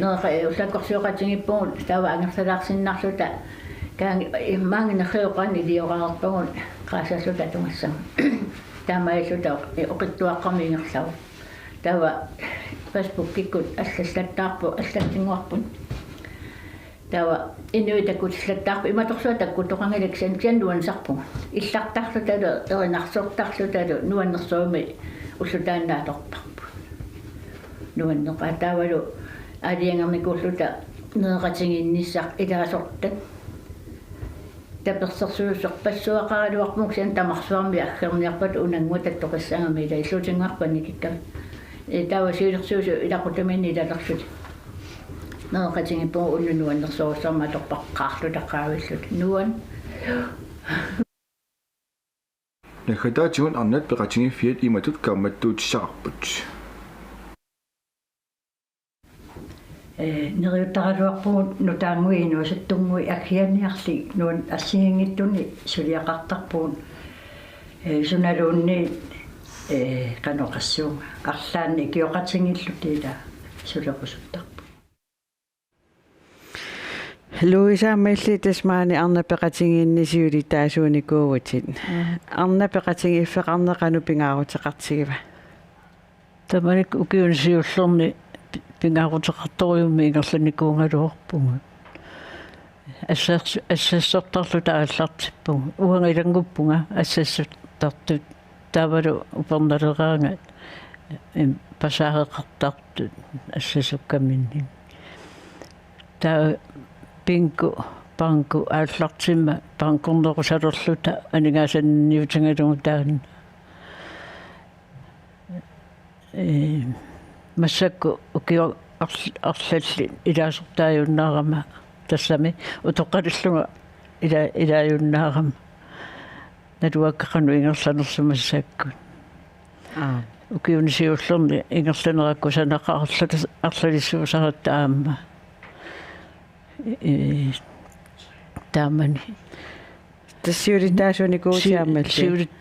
neqa уллааккорсиоqatiнгиппугут таава ангерсалаарсиннарлута kaang maanginerriuqani liorаарpagun qaasassuta tungassam taamailluta oqittuaqqarmiingerlaru taava Facebook kikkut allallattaarpu allattinguarpun taava inuitakut allattaarpu imatorsuatakku toqangalaksan jannuansarpu illartarluta erinarsortarluta nuannersuumi ullutaannaatorparpu nuanneqa taavalu aliangernikulluta neeqatinginnissaq ilaasortat tapersersuussoq passuaqaraluarmuksan tamarsuarmi aggerniarpat unangutat toqissangami ila illutingarpani kikka taava siilersuusu ilaqutaminni ilalerlut neeqatingippu unnunuannersuussarma torpaqqaarlutaqaavillut nuan нахатаатигун арнат пеқатингиффиат иматут камматтуутиссақарпут нериуттаралуарпугут нутаангуи саттунгуи акхианиарли нуан ассигингиттуни сулиақартарпугут суналуунни каноқассуунга арлаанни киоқатингиллутиила сулеқусуттарпу луисааммалли тасмаани арна пеқатингииннисиули таасууникуугутит арна пеқатингиффеқарнеқану пингаарутеқартигива таманик укиунсиуллерни пингаарутеқарториумми ингерланикуунгалуорпугу ассассортарлута ааллартиппугу уангилангуппунга ассассуттартут таавалу уперналераанга пасаареқартартут ассасуккаминни таа пинку панку ааллартимма панкорнерусалерлута анигаасанниутингалугу таан массакку укио арлалли илаасортааюннаарама тассами утоққалиллуга илааюннаарама налуаккақану ингерланерсумассаакку укиунисиуллерни ингерланеракку санақарлата арлалиссуусаратта аама таамани тассиулитаасуникуусиармалли сиулит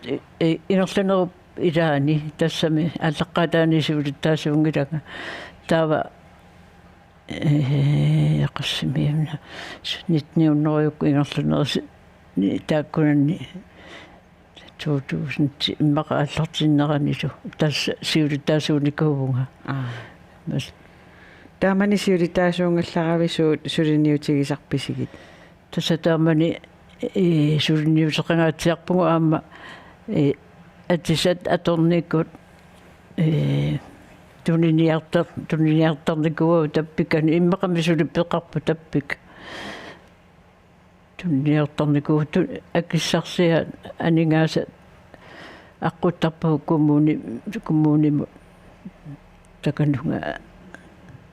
ингерланеруп илаани тассами аллаққатаани сиулиттаасуунгилага таава яқассимиуна нитниуннериукку ингерланерси тааккунанни 2000 иммаqa аллартиннеранилу тасса сиулиттаасууникуувнга мас таамани сиулитаасуунгалларависуут сулиниутигисарписигит тасса таамани сулиниутеқангаатсиарпугу аама атисат аторникут тунниартарникуа таппикани иммақами сулиппеқарпу таппик тунниартарникуа акиссарсиа анингааса аққуттарпу куммууниму таканунга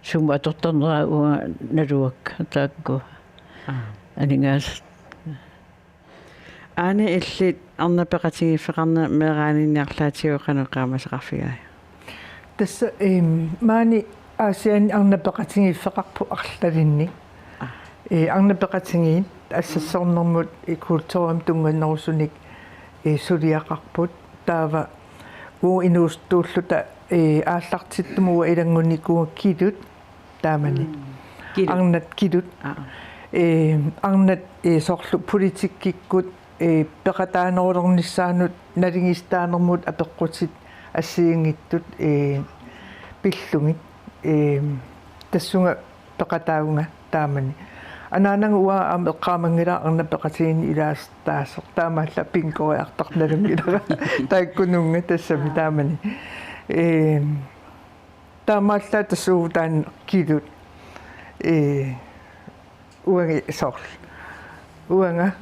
сума аторторнера уа налуак таакку анингаас ане иллит арнапеқатигиффеқарна мераанинниарлаатигуқанеқаамасеқарфигаа тасса маани аасиан арнапеқатигиффеқарпу арлалинни арнапеқатигиин ассассорнэрмут культурам тунганнерусуник сулиақарпут таава уу инуустууллута ааллартиттумуа илангуникуа кидут таамани арнат кидут арнат соорлу политиккиккут пеқатаанерулернissaanут налигистаанермут апеққутит ассиингиттут пиллугит тассунга пеқатаагунга таамани анаанага уа аама эққаамангила арнапеқатигини илаастаасер таамаалла пинкориартарналум илара тааккунунга тассами таамани таамаалла тассуутаан кидут уанги сорл уанга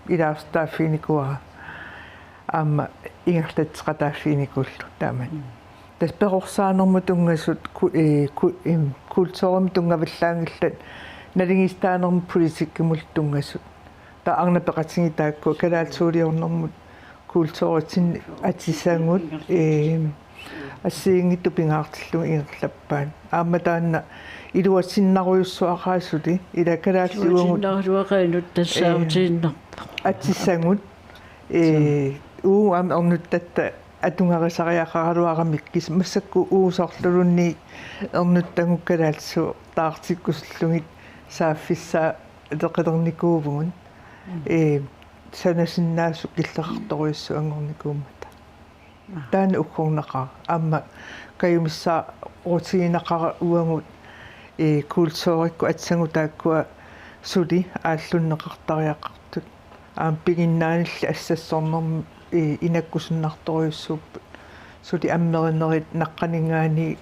илаастааффиникуара аама ингерлатсеқатааффиникуллу таамани тас перорсаанерму тунгасут культурам тунгаваллаангиллат налигистаанерму политиккимул тунгасут та арнапеқатиги таакку калаалсуулиорнэрмут культуритин атисаангут ассиингитту пингаартиллу ингерлаппаан аама таанна илуассиннаруйуссуақаасули ила калааллугугут синнаруақаинут тассаавтииннарпа атсиссангут ам орнуттатта атунгарисариақаралуарамик кис массакку уусоорлулунни эрнуттангуккалаалсу таартиккусуллугит сааффиссаа теқилерникуувгун санасиннаасу киллеқарторуйссу ангорникууммата таана уккорнақаа аама каюмисса рутигинақара уангут кулсоорикку атсангутааккуа сули ааллуннеқартариақартут аам пигиннаанилли ассассорнерм инаккусуннарторуйуссууппут сули аммеринерит наққанингаани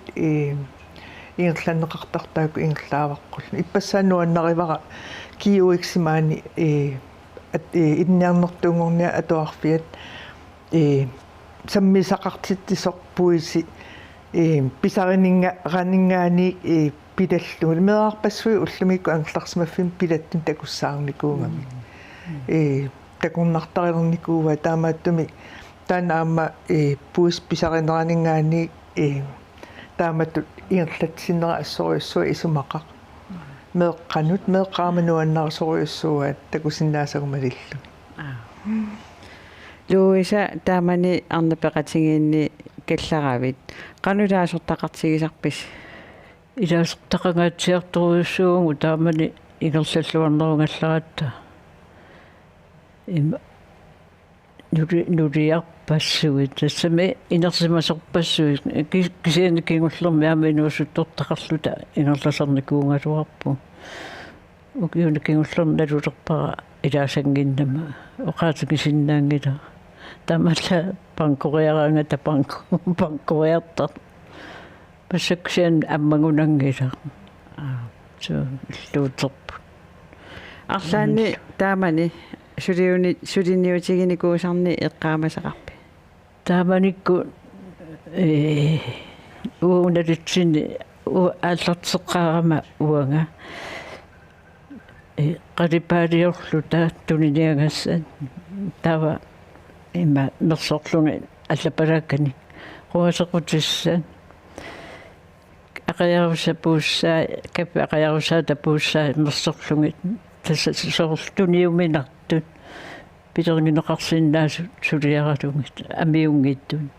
ингерланнеқартартааку ингерлааваққуллу иппассаануаннаривара киуиксимаани инниарнертунгорниа атуарфиат саммисақартиттисорпуиси писарининга ранингаани пидаллу мераарпассуи уллумикку ангерларсимаффин пилаттун такуссаарникуугами такуннартарилерникуува таамааттуми танаама пуис писаринеранингаани тааматтут иерлатсиннера ассориуссуа исумақақ меэққанут меэққаамануаннарсориуссуаат такусиннаасагумалиллу Луиса таамани арнапеқатигиинни калларавит канулаасортақартигисарпис илаасортақангаатсиарторуйуссуугу таамани игерллаллуарнерунгалларатта нуриарпассуит тассами инерсимасорпассуит кисиани кингуллерми ааминуусуттортақарлута ингерласарникуунгалуарпу укиуни кингуллерни налулерпара илаасангиннама оқаатикисиннаангила тамалла панкориараангата панкориарта пассаксиан аммагунангила луутерпу арлаани таамани сулиниутигиникуусарни эққаамасақарпи тааманикку ууналитсини ааллартеққарама уанга qalippaaliorlu tuniниагасса тава има мерсорлунга аллапалааккани руасеқутисса ақаяруса пууссаа каппа ақаяруса тапууссаа мерсорлунги тассасорлуниуминартут питернинеқарсиннаасу сулиаралунгит амиунгиттун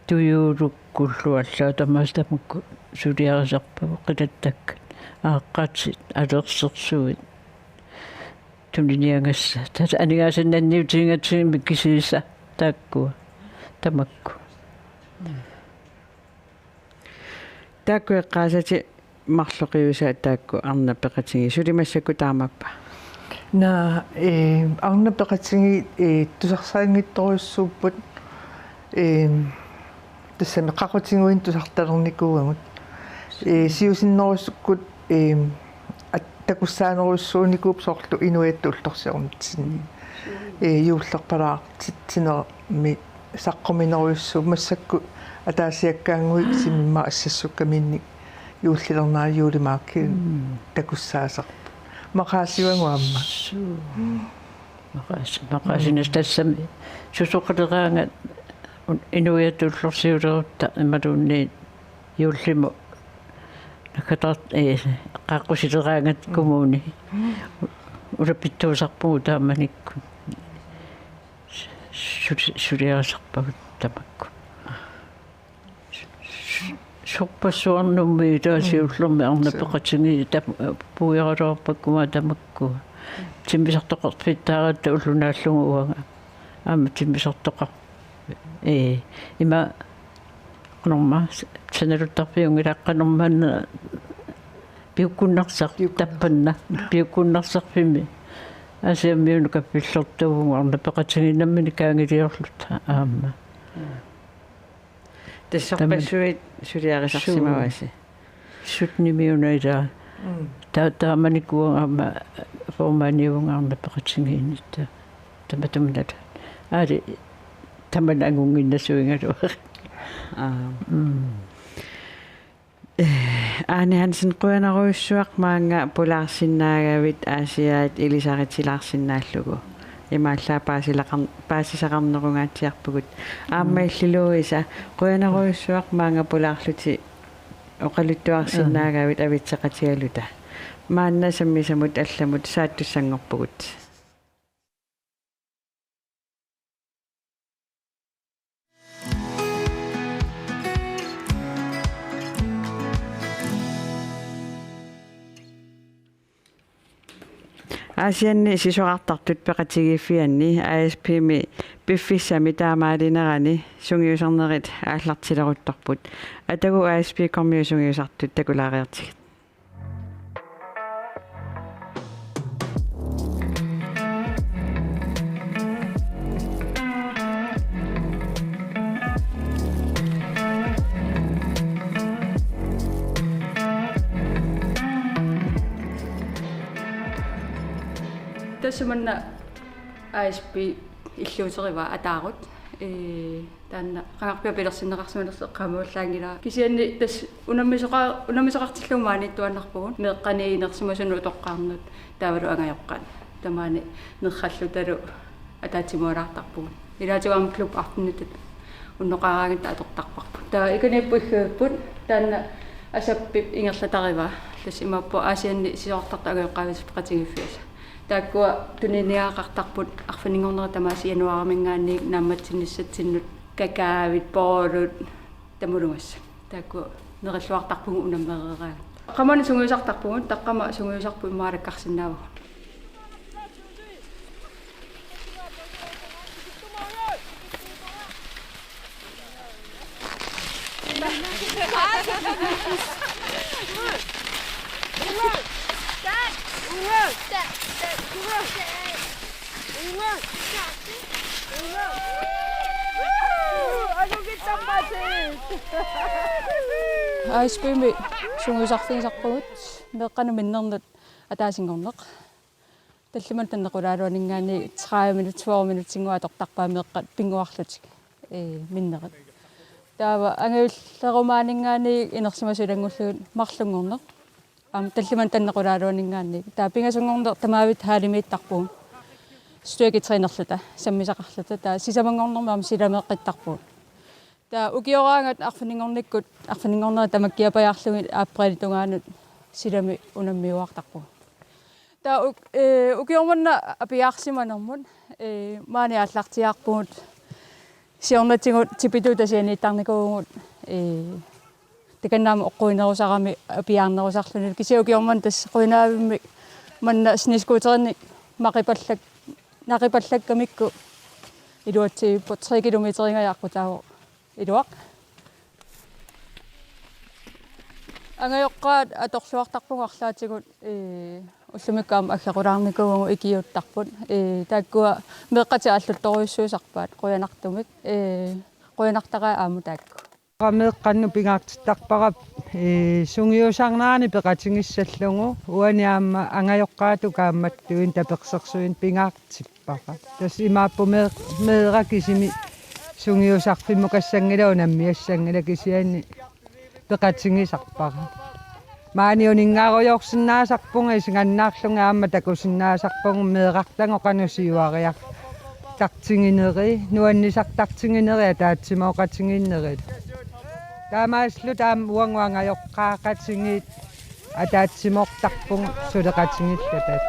туюуруккуллуаллаа тамаастамукку сулиарисарпу қилаттакка ааққаатсит алерсерсуит тунниагасса тас анигаасиннанниутингатсигми кисииса тааккуа тамакку таакку эққаасати марлоқиуса таакку арнапеқатиги сулимассакку таамаппа на арнапеқатиги тусарсаангитторуйссууппут тассами қақутингуин тусарталерникуугамут сиусиннерусуккут такуссаанеруссууникууп соорлу инуиатту улторсиорнитсинни юуллерпалаартитсинерми саққуминеруйуссуу массакку атаасиаккаангуи симимма ассассуккаминник юуллилернаа юулимаакки такуссаасарпу мақаасивангуамма мақаасинас тассами сусоқалераанга инуиатту уллорсиулерутта ималуунни юуллиму накатарт қаққусилераангат коммуни улапиттуусарпугу тааманикку сулиарасарпагут тамакку сорпассуарнумми таасиуллерми арнапеқатиги пуйаралуарпаккума тамакку тиммисартоқарфиттааратта уллунааллугу уага аама тиммисартоқар има норма саналуттарпиунгилааққанормаанна пиуккуннарсар таппанна пиуккуннарсарфими асиаммиуну каппиллортугу арнапеқатигиннаммини каангилиорлута аама тассарпассуит сулиарисарсимаваси сутнимиунаилаа тааманикуаама формааниуунга арнапеқатигииннита таматумнат аали таманангунгиннасуингалуа Arne Hansen quanaruissuaq maanga pulaarsinnaagavit aasiaat ilisaritilaarsinnaallugu имааллаа паасисақарнерунгаатсиарпугут ааммаиллилуиса quanaruissuaq maanga pulaarluti oqaluttuarsinnaagavit avitseqatigaluta маанна саммисамут алламут сааттуссангорпугут Asianni sisuqartartut peqatigiffianni ASP-mi piffissami taamaalinaerani sungiusarnerit aallartileruttorput atagu ASP-kormiu sungiusartut takulaariartigat. Tassumanna ASP illuuteriva ataarut taanna qanarpia pilersinneqarsumanerse qamuullaangila kisianni tas unammisoqartillumaani tuannarpugun meeqqaniinersumasunu utoqqaarnut taavalu angajoqqaan tamaani nerrallutalu ataatimualaartarpugun ilaatuam klub artunnutut unnoqaaraaganta atortarparpu taa ikaniippuigguupput taanna asappi ingerlatariva tas imappu aasianni sisoqartarta angajoqqaavis peqatigiffiasa taakua tuniniaqartarput arfaningornera tamaasi januarimingaanniik naammatsinnissatsinnut kakaavit poolut tamulungassa taakua nerilluartarpugu unammereraa qamani sunguisartarpugun taqqama sunguisarpu imaalakkarsinnaava ASP-mi sunguisarfigisarpugut meeqqanu minnernut ataasingorneq talluman tannequlaaluaningaani 30 minut 40 minutsingua atortarpaa meeqqat pinguarlutik minnerit taava angayullerumaaningaani inersimasulangullugut marlungorneq talluman tannequlaaluaningaani taa pingasungorneq tamaavit haalimiittarpugun stuagitrinerluta sammisaqarluta taa sisamangornermaam silameeqqittarpugut taa ukioraangat arfaningornera tamakkiapajaarlugit aappriltungaanut silami unammiuartarpu taa ukiormanna apiaarsimanermut maani aallartiaarpugut siornatingut tipitu tasianiittarnikuugut takannaama oqquinerusarami apiaarnerusarlunit kisiukiorman tas quinaavimmi manna sniskuuterni naqipallakkamikku iluatsiippu 3 kilometeringajaarputaago iluaq angajoqqaat atorluartarpugarlaatigut ullumikkaam аггакулаарникуугу икиутtarput тааккуа меэккати ааллутторуйссуусарпаат қуянартумик қуянартараа ааму таакку меэкканну пингаартиттарпарап сунгиусаарнаани пеқатингиссаллугу уаниаама ангайоққаату каамматтуин таперсерсуин пингаартиппара тас имааппу меэра кисими сунгиусарфимму кассангила унаммиассангила кисиани пеқатингисарпара maaниунинngaaruйорсиннаасарпунга исиганнаарлунга аама такусиннаасарпугу меэрартанго канусиуариар тартингинери нуаннисартартингинери таатсимооқатингиннери таамааслу таам уангуангайоққаақатингит атаатсимоортарпугу сулеқатингиллатат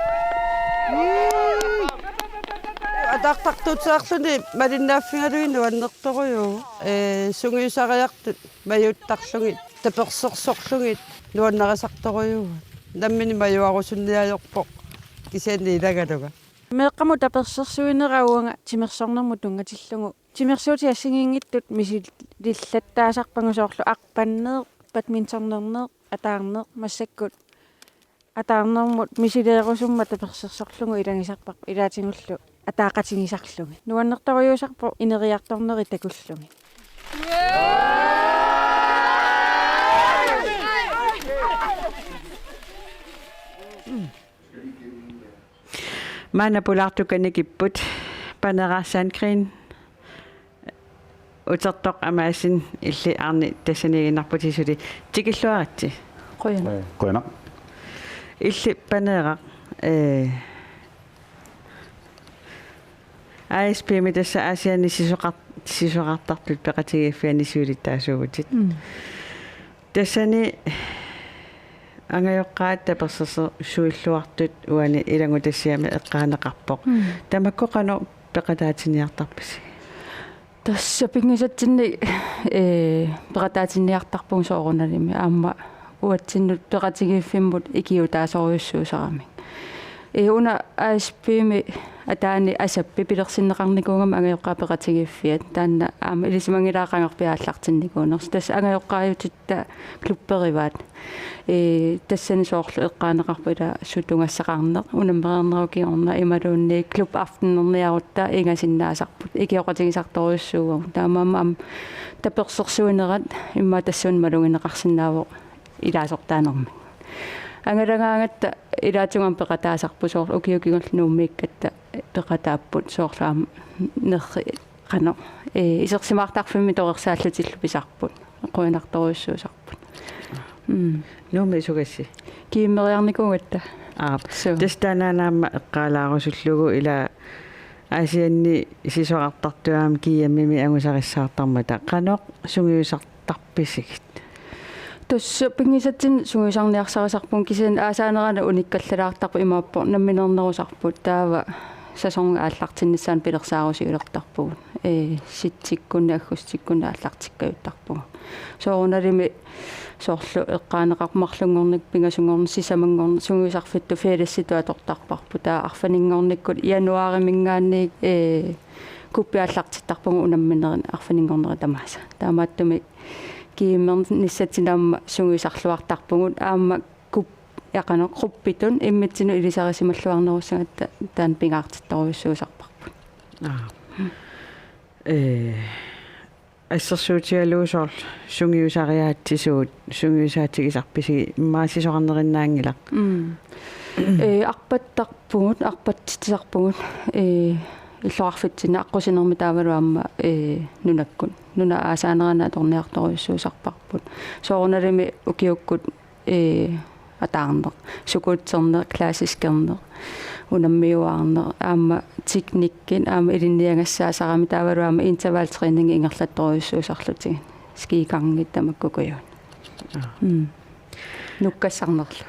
атартартуутсаарлуни малиннааффингалуин нуаннерторуйу сунгиусариартут маюттарлугит таперсерсорлугит нуаннерасарторуйу наммини маюарусунниаёрпоқ кисианни илагалуга меэккаму таперсерсуинерауанга тимерсорнэрму тунгатиллугу тимерсуути ассигингиттут мисилиллаттаасарпангусоорлу арпаннеэ бадминтоннернеэ атаарнеэ массаккут атаарнермут мисилеерусумма таперсерсорлугу илангисарпар илаатингуллу атаақатингисарлуги нуаннерторуйуусарпу инериарторнери такуллуги манапулаартуканикиппут панераассааnkriin утерторқ амаасин илли арни тассанигинарпутисули тикиллуаратси қуяна илли панеера ASP митасса асиани сисоқартартут пеқатигиффиани суулиттаасуугутит тассани ангайоққаат таперсерсер суиллуартут уани илангу тассиами эққаанеқарпоқ тамаккоқано пеқатаатиниартарпаси тасса пингисатсинни пеқатаатиниартарпуг сооруналими аама уатсиннут пеқатигиффиммут икиутаасоруйуссуусарами una ASP-mi ataani asappi pilersinneqarnikuungama angayoqqaapeqatigiffiat taanna aama ilisimangilaaqangarpiaallartinnikuunerс tas angayoqqaajutitta klupperivaat tassani soorlu eqqaaneqarpu ila sutungassaqarneq unammereernerukiorna imaluunni klub aftennerniarutta ingasinnaasarput ikioqatigisartoriussuugu taamaama am tapersersuinerat imma tassuun malungineqarsinnaavoq ilaasortaanermi ангалагаангатта илаатунгам пекатаасарпу соор укиукигуллууммииккатта пекатааппут соорлаам нерри қано исерсимаартарфимми торерсааллутиллу писарпут қуинарторуссуусарпут нуми сугасси кииммериарникугатта тастанаанаама эққалаарусуллугу ила асианни сисоқартартуаам кияммими агусариссаартармата қаноқ сунгиусартарписигит тусса пингисатсин сунгисарниарсарисарпун кисин аасаанерана униккаллалаартарпу имааппо намминернерусарпут таава сасонга ааллартиннссаан пилерсаарусиулертарпугут ситсиккуна аггустиккуна ааллартиккаюттарпугу соорналими соорлу эққаанеқармарлунгорник пингасунгорни сисамангорни сунгисарфитту феэласситу атортарпарпу таа арфанингорниккут януаримингаанник куппиааллартиттарпугу унамминерин арфанингорнери тамааса таамааттуми кииммерн ниссатсинаама сунгисарлуартарпугут аама куп яқано группитун иммитсину илисарисималлуарнеруссагатта таан пингаартитторуйуссуусарпарпут ассерсуутиалуусоор сунгиусариаатсисуут сунгиусаатигисарписи маасисоқарнериннаангилақ арпаттарпугут арпаттитисарпугут иллоарфитсина аққусинерми таавалуамма нунаккут нуна аасаанерана торниарторуйуссуусарпарпут соорналими укиуккут атаарнер сукуутсернер классискернер унаммиуаарнер аама техниккин аама илинниангассаасарами таавалуама интервалтренинг ингерлатторуйуссуусарлутигин скикарнгит тамаккукуйун нуккассарнерлу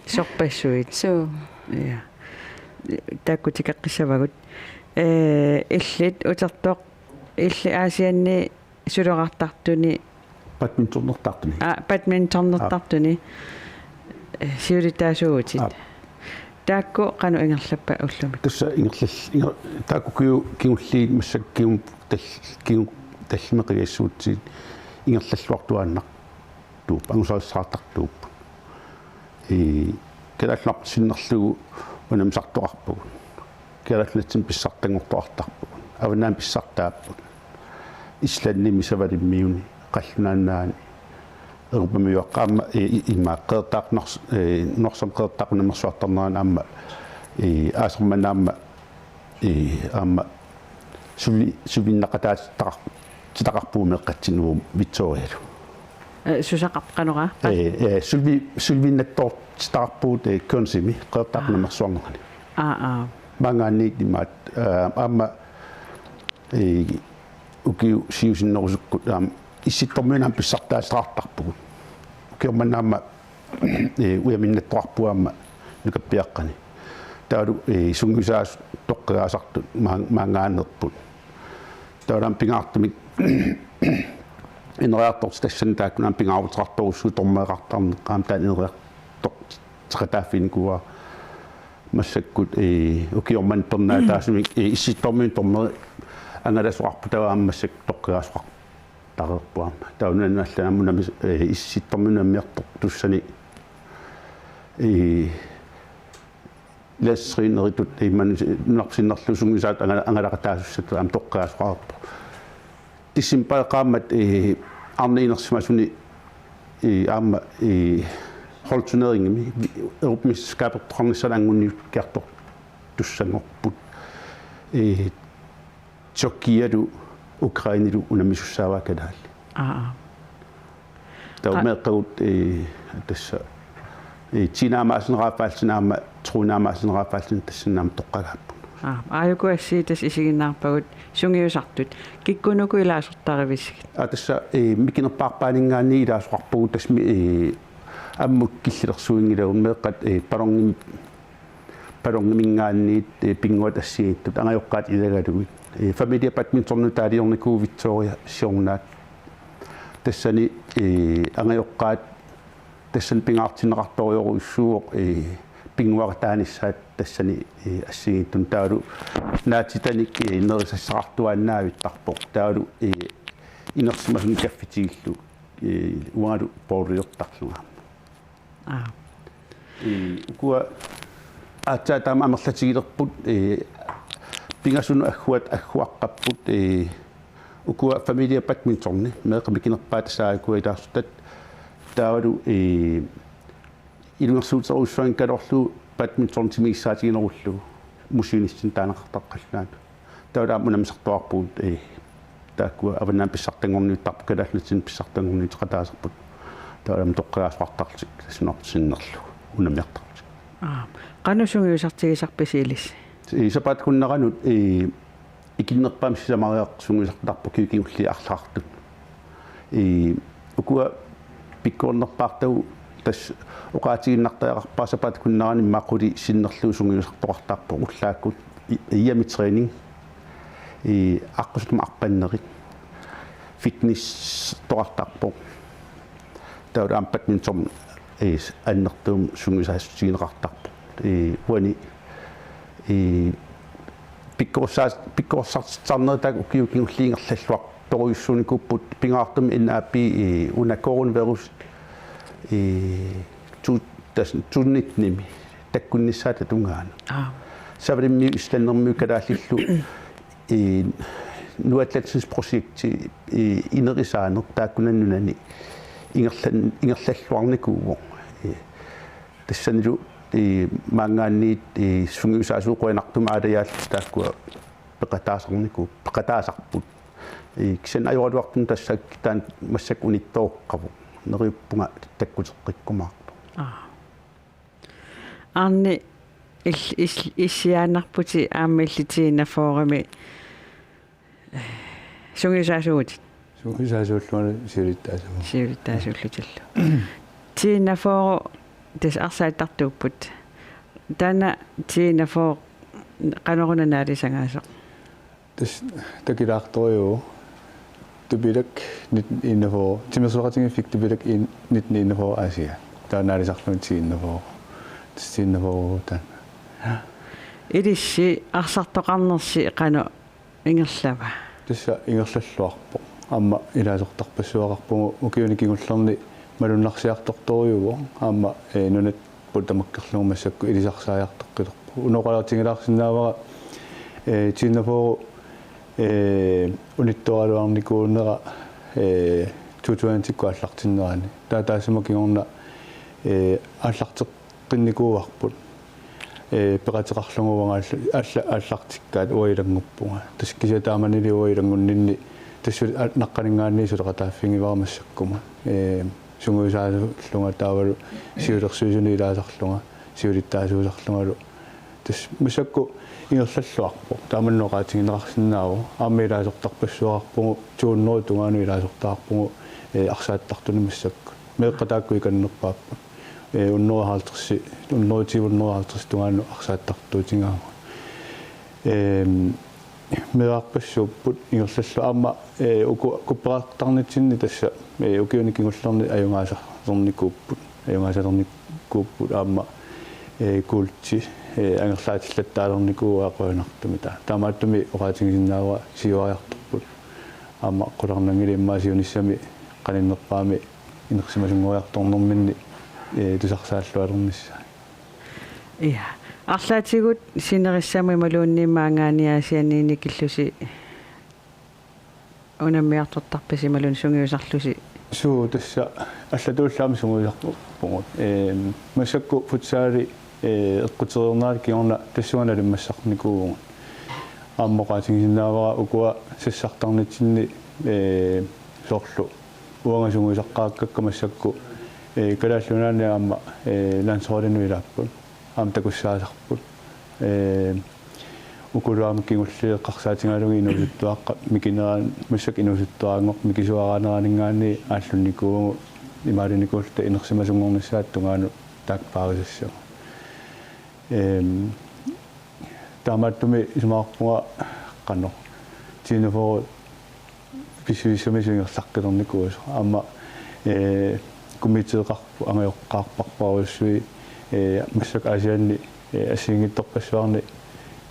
сорпассуит я таккутикаққиссавагут иллит утертоқ илли аасианни сулеқартартуни бадминтоннертартуни бадминтоннертартуни сиулитаасуугутит таакку қану ингерлаппа уллуми тусса ингерлал таакку киуллиит массак киум таллимеқиассуутсиит ингерлаллуартуааннақ тууп ангусариссаартартууп калаллартсиннерлугу унамсартоқарпугу калаллатсин писсартангортоқартарпугу авнаам писсартааппут исланними савалиммиуни қаллунааннаани эрупамиуаққаама имааққеэртаақнерс норсам қеэртаақунамерсуартарнеран аама аасерманаама аама сувиннақатаатитақар титақарпуумеққатсинуум витсориалу сусақарпқанора сулвиннаттор титақарпуут консими қеэртаақунамерсуарнерани мангаанниит имаат аама укиу сиусиннерусуккут аама исситтормунаам писсартаасераартарпугут укиорманаама уяминнаттоарпуаама нукаппиаққани таалу сунгусаас тоққигаасартут маангаанерпут таалам пингаартумик инериарторс тассан тааккунаам пингаарутеқарторуссуу тормеэқартарнеққаам таан инериартор теқатааффиникуа массаккут укиорман торнаа таасумик исситтормуин тормери ангаласуарпу тавааммассак тоққигаасуар тарерпуама таунанналлаамунами исситтормунаммиартор туссани лассринеритут иман нарсиннерлусунгисаат ангалақатаасуссату аам тоққигаасуарпу тиссимпаеқаамат арниинерсимасуни аама холтунерингми эрупмискаапертоқарниссалаангунниут киартор туссангорпут чоккиалу украинилу унамисуссааваа калаалли таумеэққагут тасса тинаамаасинераапаалсинаама трунаамаасинераапаалсин тассинаама тоққагааппу ааюкуассиитас исигиннаарпагут сунгиусартут киккунуку илаасуртаривиссигит тасса микинерпаарпаанингаанни илаасуарпугу тасми аммут киллерсуингилаун меэққат паронгмингаанниит пингуат ассииттут ангайоққаат илагалугит familia badminton taaliorniku Victoria siornaat тассани ангайоққаат тассан пингаартинеқарториору иссууоқ пингуартаанissaat тассани ассигиттун таалу наатитаник нерисассақартуаннаавиттарпоқ таалу инерсимасун каффитигиллу уаалу поориортарлунга укуа аатсаатаама амерлатигилерпут пингасуну аггуаққаппут укуа фамилия бадминтонни меэқамикинерпаатасаагуа илаарсутат таалу илмерсуутеруссуан калорлу бадминтон тимиссаатигинеруллу мусиниссин таанеқартаққаллаат таалу амунамисартуарпуут тааккуа аваннаам писсартангорниуттарпу калааллутсин писсартангорниутеқатаасерпут таалам тоққаасвартарлутик таснортсиннерлу унамиартарлутик qanussungiusartigisarpisiilis исапаат куннеранут икиннерпаам сисамариарсунгисартарпу киукиулли арлаартут укуа пиккуорнерпаартагу тас оqaатигиннартаақарпаасапаат куннерани мақули синнерлуу сунгиусартоқартарпу уллааккут иами тренинг аққусутма арпаннерит фитнес тоқартарпу таулаам бадминтон аннертуум сунгисаассутигинеқартарпу уани пиккорсартарнеритак укиукингуллиингерллаллуақ торуйуссууникуппут пингаартumi иннааппи унакорунверус туннитними таккунниссаата тунгаана савримми истаннерми калааллиллу нуатлатсис прожекти инерисаанер тааккунаннунани ингерллаллуарникууво тассанилу маангаанниит сунгиусаасууқуинартума алаяаллу тааккуа пеқатаасарнику пеқатаасарпут кisen ajorluartun тассак таан массак униттооққаву нериуппунга таккутеққиккумаарпу арни иссиаанарпути ааммиллитиина фоорами сунгиусаасуут сунгиусаасууллуна сиулиттаасууллуталлу тиина фоо тас арсааттартууппут тана тиина фоо канорунанаалисангаасо тас такилаарториу тубилак нит иннефоо тимерсуақатинги фик тубилак нит иннефоо асия таанаалисарлун тииннефоо тииннефоо тан илисси арсартоқарнерси қано ингерлава тасса ингерллаллуарпо амма илаасортарпассуақарпугу укиуникигуллерни малуннарсиарторторюго аама нунат путамаккерлугумассакку илисарсааяартоққилерпу уноқалаартингилаарсинаавара тииннефоо унитторалуарникууннера тутуантикку аллартиннерани таасамакигорна аллартеққинникууварпут пеқатеқарлугуванга аллартиккаат уилангуппунга таскисатааманили уилангуннинни тассу наққанингаанни сулеқатааффингиварамассаккума сунгуисаалунга таавалу сиулерсуусуни илаасарлунга сиулиттаасуусарлунгалу тас мусакку ингерллаллуарпо тааманноқаатингинерарсинааву ааммилаасортарпассуарпугу тууннеру тунгаanu илаасортаарпугу арсааттартунимассакку меэққатааккуи каннерпааппу уннерахаалтерси уннерутивуннерахаалтерси тунгаanu арсааттартуутингааву меэқпассууппут ингерллаллу аама куппераартарнитсинни тасса укиуникингуллерни аюнгаасарнерникууппут аюнгаасалерникууппут аама култи ангерлаатиллаттаалерникууа qoinartumi таамааттуми оqaатингисиннаава сиуариарторпут аама qulарнангили иммаасиунissami qaninnerpaami инерсимасунгориарторнэрминни тусарсааллуалернisса иа арлаатигут синериссами малуунниимаанганиасианиини киллуси унаммиартортарпаси малун сунгиусарлуси суу тасса аллатууллаами сунгиусарпугут массакку футсаали эққутерернаали киорна тассуаналу массарникуугу ааммоqaатингисиннаавара укуа сассартарнитсинни соорлу уангасунгуисаққааккакка массакку калааллунаани аама лансоолинуилааппут аама такуссаасарпут укулуаама кигуллиеққарсаатингалуги инусуттуаққа микинерaan массак инусуттуаангоқ микисуараанераанингаани ааллунникуугу имаалиникуулта инерсимасунгорнissaат тунгаanu таакпаарисассаа таамааттуми исмаарпуга қано тинефоо писуисумисунгерлаққилерникуус аама кумитеэқарпу ангиоққарпарпаруссуи массак асианни ассингитторпассуарни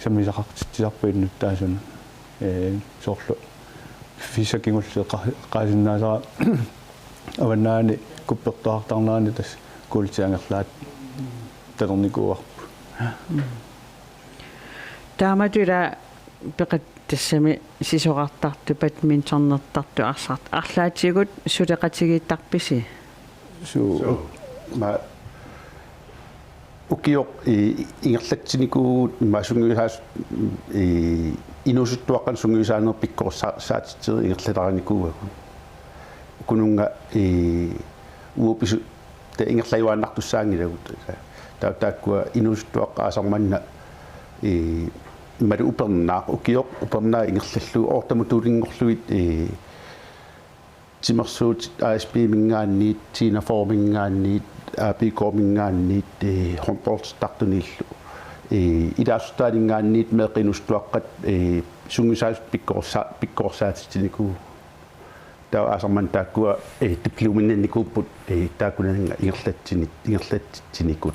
самисақартитсарпуиннут таасуна соорлу фисакингулле qaasиннаасара аваннаани куппертоартарнаани тас куултиангерлаат талерникууарпу тааматула пеқат тассами сисоқартарту бадминтоннертарту арсарт арлаатигут сулеқатигииттарписи су ма укио ингерлатсинику масунгуусаас инусуттуаққан сунгуусаанер пиккорсаатитсери ингерлатараникуугу кунунга уупису те ингерлаюааннартуссаангилагут тааккуа инусуттуаққаасарманна маду упернаа укио упернаа ингерллу ортамутуулингорлуит тимерсуут ASP мингаанниит тина формингаанниит апикомингаанниит хонтолстартуниллу илаастаалингаанниит меқинустуаққат сунгусаас пиккорсаатитсинику таа асарман тааккуа дипломиннникууппут тааккунанга ингерлатсиникут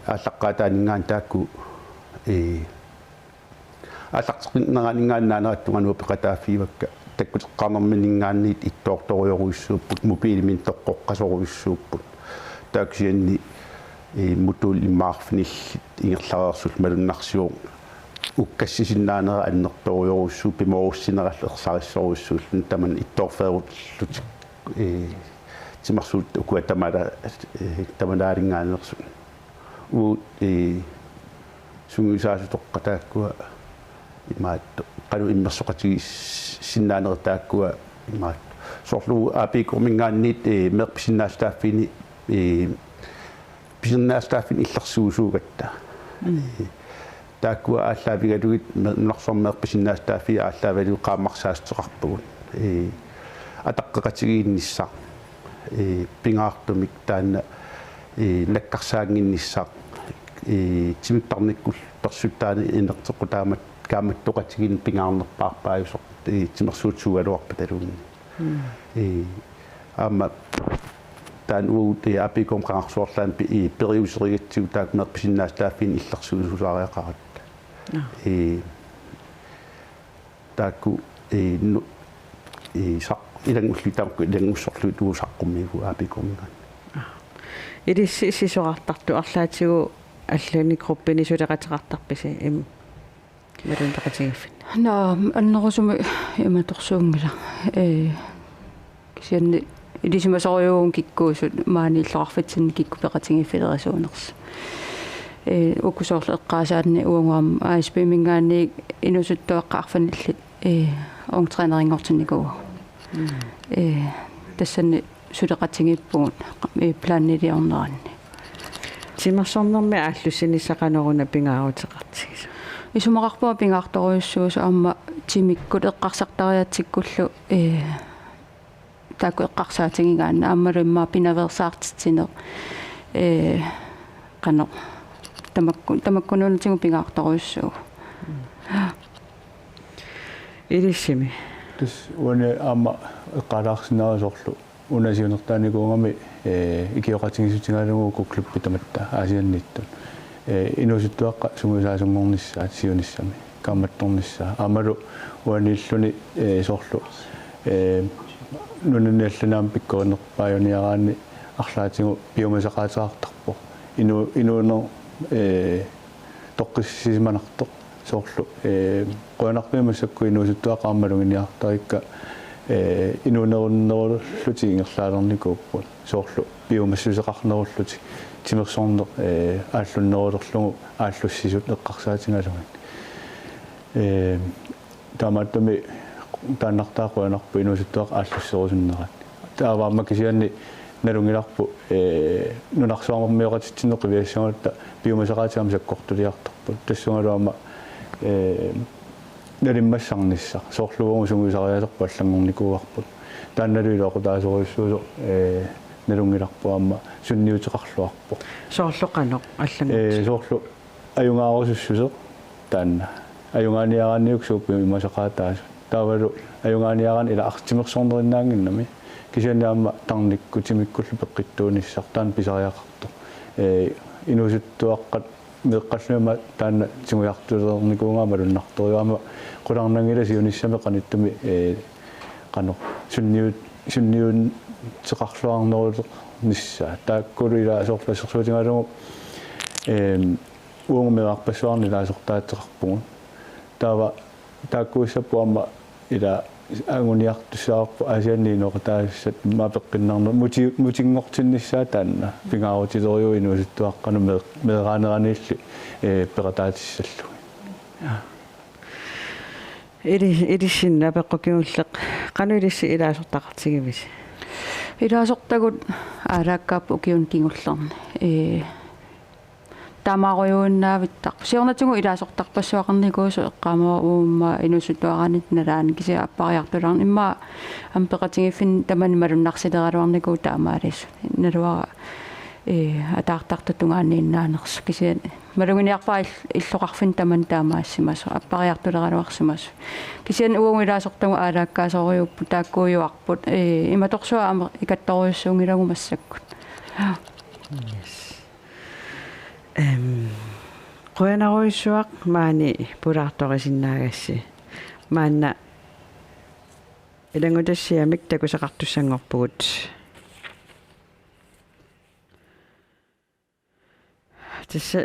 ааллаққаатаанингаан таакку ааллартеқиннераанингааннаанераттунгануа пеқатааффивакка таккутеққарнерминингаанниит иттоорторуйоруиссууппут мобилимин тоққоққасоруиссууппут тааксианни мутуул иммаарфинилл ингерлареерсул малуннарсиу уккассисиннаанера аннерторуйоруиссуу пиморуссинералле ерсариссоруиссуул таман иттоорфеерутлут тимарсуут укуатамала таманаалингаанерсу у сунгуисаасутоққатааккуа имаат qalu immersoqati sinnaanерtaakkuа имаат соорлу апикормингаанниит мерписиннаастааффини писиннаастааффин иллерсуусуугатта тааккуа ааллаавигалугит норсормеерписиннаастааффи ааллаавалу qaammarsaastеқарпугут атаққеқатигииннissaа пингаартумик таанна наккарсаангиннissaа тимиппарниккул персуттаани инертеқутаамат кааматтоқатигин пингаарнерпаарпааюсо тимерсуутсугалуарпа талуунни аама таан уут апиком қаарсуарлаан периусеригатсиу таак мерписиннаастааффин иллерсуусулаариақарат таакку сақ илангуллитаамку илангуссорлу туусаққуммигу апикомгаан илисси сисоқартарту арлаатигу аллуни группини сулеқатеқартарписи им мерун тақатигиффин на аннерусуми иматорсуунгила кисианни илисимасориуун киккуусут мааниллоқарфатсинни киккупеқатигиффилерисуунерс укусоорлу эққаасаанни уангуам ASP мингаанни инусуттуаққарфаниллит онгтренерингортинникуу тассанни сулеқатигиппугут планнилиорнеранни тимерсорнерми ааллусинисақанеруна пингаарутеқартигис исумақарпуа пингаарторуйуссуус аама тимиккут эққарсартариатсиккуллу таку эққарсаатигигаанна аамалиммаа пинаверсаартитсинер қано тамаккунуунатигу пингаарторуйуссуу илиссими тус уне аама эққалаарсинаасорлу унасиунертааникуунгами икиоқатигисутингаалугу куклуппи таматта аасианниттун инусуттуаққа сунгусаасунгорнissaат сиунissami камматторнissaa амалу уаниллуни соорлу нунунниалланаам пиккорнерпааюниараани арлаатигу биомасақаатеқартарпо инуунер тоққиссисиманарто соорлу қуанарпимассакку инусуттуаққа аммалугиниартарикка инуунеруннеруллути ингерлаалерникууппут соорлу биомассусеқарнеруллути тимерсорнер ааллуннерулерлугу ааллуссисут эққарсаатингалугин тааматтами тааннартаақуанарпу инусуттуақ ааллуссерусуннерат тааваама кисианни налунгиларпу нунарсуармиоқатитсинеқ виассагатта биомасақаатиам саккортулиартарпу тассунгалуама налиммассарнisса соорлугу сунгусариасерпу аллангорникууарпут таанналуилоқу таасоруссуусо налунгиларпуамма сунниутеқарлуарпу соорлоқано аллангорт соорлу аюнгаарусуссусеқ таанна аюнгааниараанниук сууппи имасақаатаас таавалу аюнгааниаран ила артимерсорнериннаангиннами кисианиаама тарникку тимиккуллу пеққиттуунissартаан писариақарто инусуттуаққат меққаснума таана тигуяртулерникуунгаа малуннарторюама qulарнангила сиуниссами qaниттуми qano sunniun теқарлуарнерулеқ нисса тааккулуила асорпассерсуутингалугу ууммеқарпассуарни лаасортаатеқарпугу таава тааккуиссаппуама ила агуниартуссаарпу асианни ноқатаассат маапеққиннарнер мутингортинниссаа таанна пингаарутилериу инуусуттуаққану меэраанераниилли пеқатаатиссаллу ирисинна пеққукиуллеқ қануилисси илаасортақартигивис илаасортагут аалааккааппу укиун кингуллерни тамаруйууннаавиттар сиорнатугу илаасортарпассуақарникуусу эққаамаа уумма инусутуаранит налаан кися аппариартуларни имма ампеқатигиффин тамани малуннарсилералуарникуу таамаалис налуара атаартартутунгааннииннаанерсу кися малугиниарпаа иллоқарфин таман таамаассимасу аппариартулералуарсимасу кисиан уугу илаасортагу аалааккаасориуппу тааккуйуарпут иматорсуа ама икатторуйуссуунгилагу массаккут qoyanaruissuaq maani pulaartorisinnaagassi maanna ilangutassiamik takusaqartussangorpugut tassa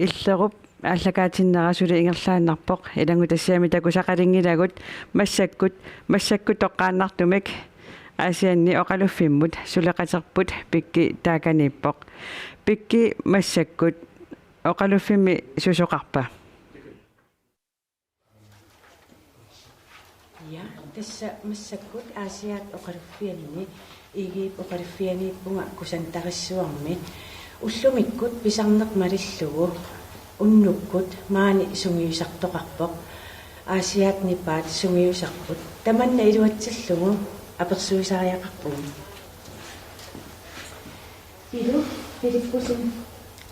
illerup ааллакаатиннерасули ингерлааннарпоқ илангутассиами такусақалингилагут массаккут тоққааннартумик асианни оқалуффиммут сулеқатерпут пикки тааканииппоқ пикки массаккут оқалуффими сусоқарпа я тасса массаккут асиат оқалуффианни игиип оқалуффианиппунга кусантариссуарми уллумиккут писарнеқ малиллугу уннуккут маани сунгиусартоқарпоқ асиат нипаат сунгиусарпут таманна илуатсиллугу аперсуисариақарпугу Ilu Filippusin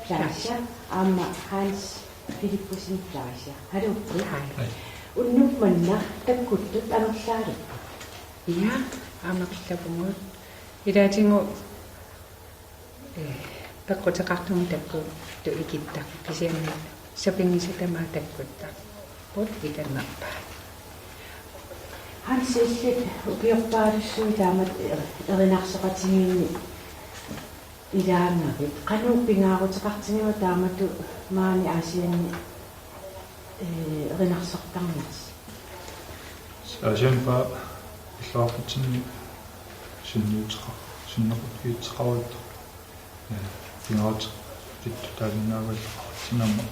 Plaza, amma Hans Filippusin Plaza. Haruppu. Unnuk manna takkuttut amerlaaruppu. Ja, amerlapungut. Ilaatingu peqqutaqartum takku tu ikitta kisianni sopingisatama takkutta. Pot ikannerpa. Hans illit upiorpaarussuitaamat erinarsoqatigiinni ilaannavit qanuuppingaaruteqartigiwa taamatu maani aasianni erinarsortarnirs saasianpa иллуарфутсинни суннеқутиитеқаруит пингаат титтутаалинаагал синамма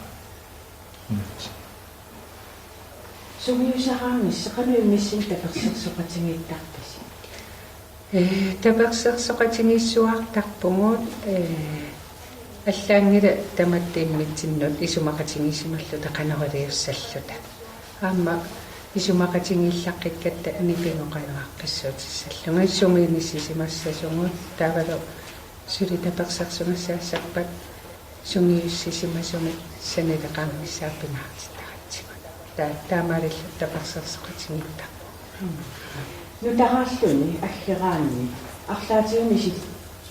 сугиусараангис qanuimmissin таперсерсоқатигииттартаси таперсерсоқатигиссуартарпугут аллаангила таматтиингитсиннут исумақатигиссималлу тақанерилиуссаллута аама исумақатигииллаққиккатта нипингоқаюаққиссуутиссаллунга иссумииниссисимассасугут таавалу сули таперсерсунгассаассарпат сунгиуссисимасумик санилеқармиссааппингаартиттаратсима таамаалиллу таперсерсоқатигиитта нутарааллуни аллераани арлаатиуни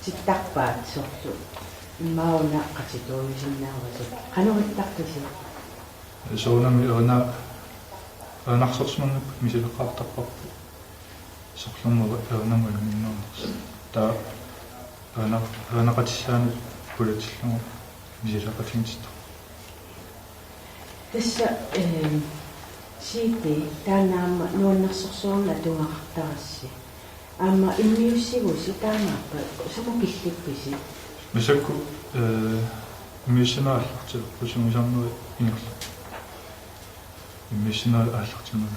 ситтарпаат сорлу иммауна qatituumisиннаарасу qanuриттартаси соонами анарсорсманнуп мисилеқартарпарпу сорлуммава аунамалуиннуунерс таа анақатиссаани пулатиллугу мисилеқатингитта тасса сити танаама нуаннарсорсуарна тунгақартарасси аама иммиуссигуси таамааппа сумукиллипписи мисакку мисинааллартил пусумисарнуи ингерла мисинаал ааллартимаа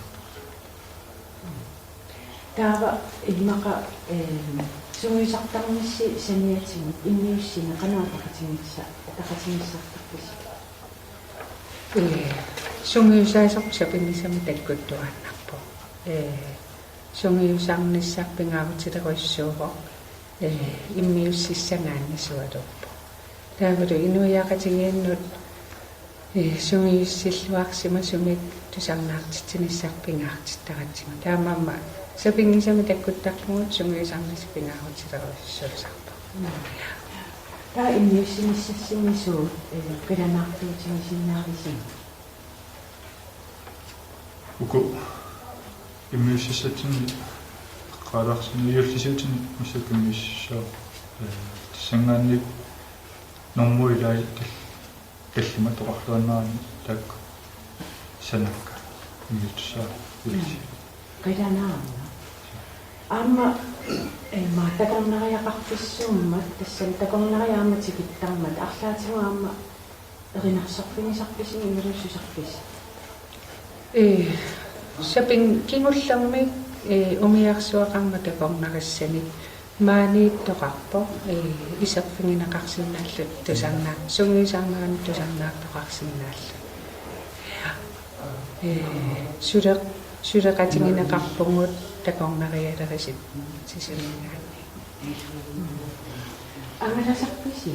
таава иммақа сумисартарнисси саниатсигу иммиуссина канаатақатингисса тақатингиссартарписи сунгиусаасорпсапиннисами таккуттуааннарпо сунгиусаарниссаарпингаагутилеруиссуувоо иммиуссиссангааннасуалуппо таавалу инуяақатигианнут сунгиуссиллуарсима сумик тусарнаартитсиниссаарпингаартиттаратсима таамаама сапингисами таккуттарпугут сунгиусаарнис пингаагутилеруиссуусарпо taa immiussimissassimisuut qilanartuutigisinnaarisiin uku immiussatsinni qaalarsini yullisiutini missakimmissaa tissangaannik normуилай таллима тоқарлуаннаани таакку санакка иммиутсаа юлси qilanaaruна аама такорнариақарписсууммат тассан такорнариааматикиттармат арлаатигуаама эринарсорфинисарписин имилуссусарпис сапин кингуллэрми умиарсуақарма такорнариссани maaнииттоқарпо исерфингинақарсинааллут тусарнаа сунгисаарнерани тусарнаартоқарсинааллу сулеқатингинеқарпугут такорнариалерисит сисимингаани ангаласарписи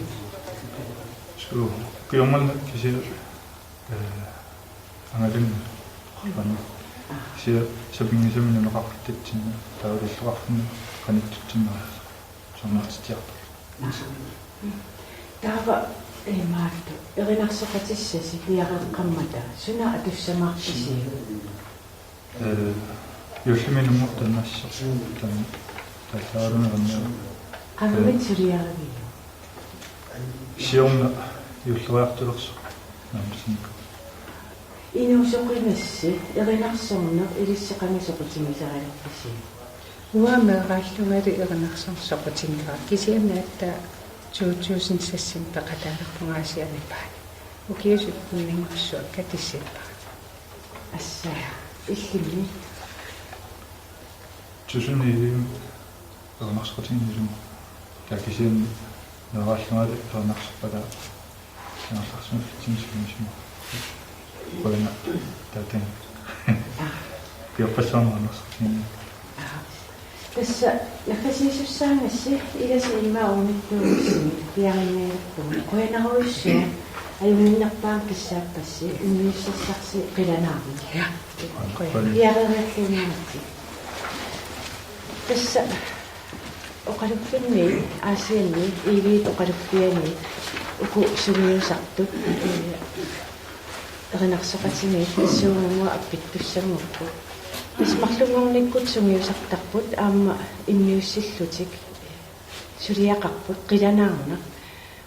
су киомманна киси ангалин ана киси сабингисаминеқартитсинна таулиллоқарфни каниттутсиннаа сорнартиарта таава маату эринарсоқатиссаси пиареққаммата суна атуссамаарписи юллиминуммортаннассо тан татаарунерна qangumitsuliaravi сиорна юллериартулерсо намсинка инуусоқимасси эринарсорнер илиссеқамисоқутимисаралерписи уамеэраллугали эринарсорсоқутингера кисианнаатта 2000 сассин пеқатаалерпунгаасианипаа укиусуккуннингуссуа катиссиппа ассаа иллими тусунилим эринарсоқутингилум такисин нэраллугали эринарсорпала нэрсарсуффитсимисимисима коина татэн пиоппасааманерсортини тасса якасисуссаанасси иласи иммауниттуусими пиаринеэрту коинаруиссуа аюннарпаан киссааппасси иммиуссассарси қиланаарми пиаререрлунаати тасса оқалуффинни аасианни ивиит оқалуффиани уку сумиусартут эринарсоқатими иссуугунгуа аппиттуссангукку исмарлунгорниккут сумиусартарпут аама иммиуссиллутик сулиақарпут қиланаарна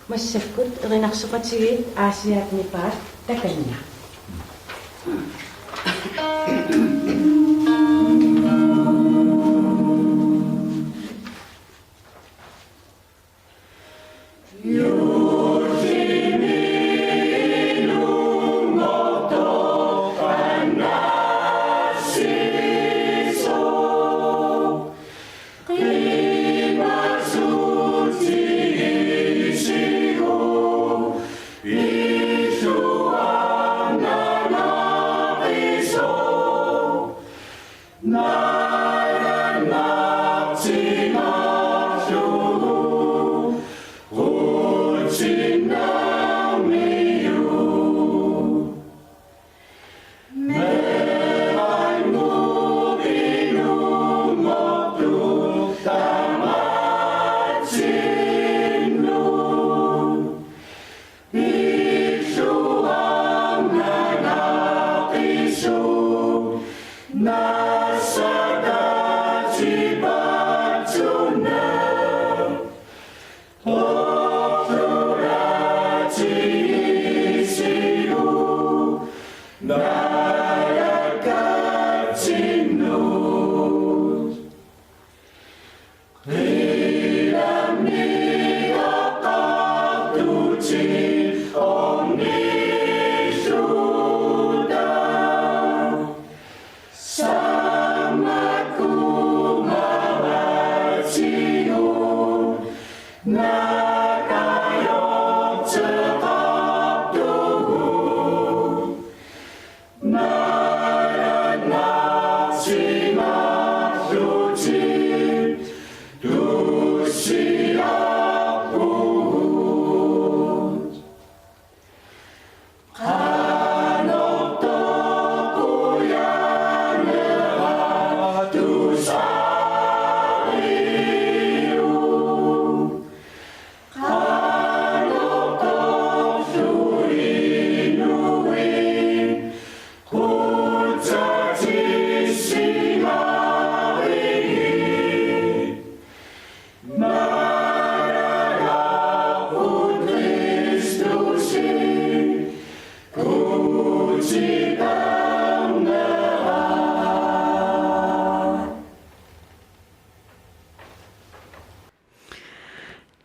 массаккут эринарсоқатигиит аасиаатнипаат таканна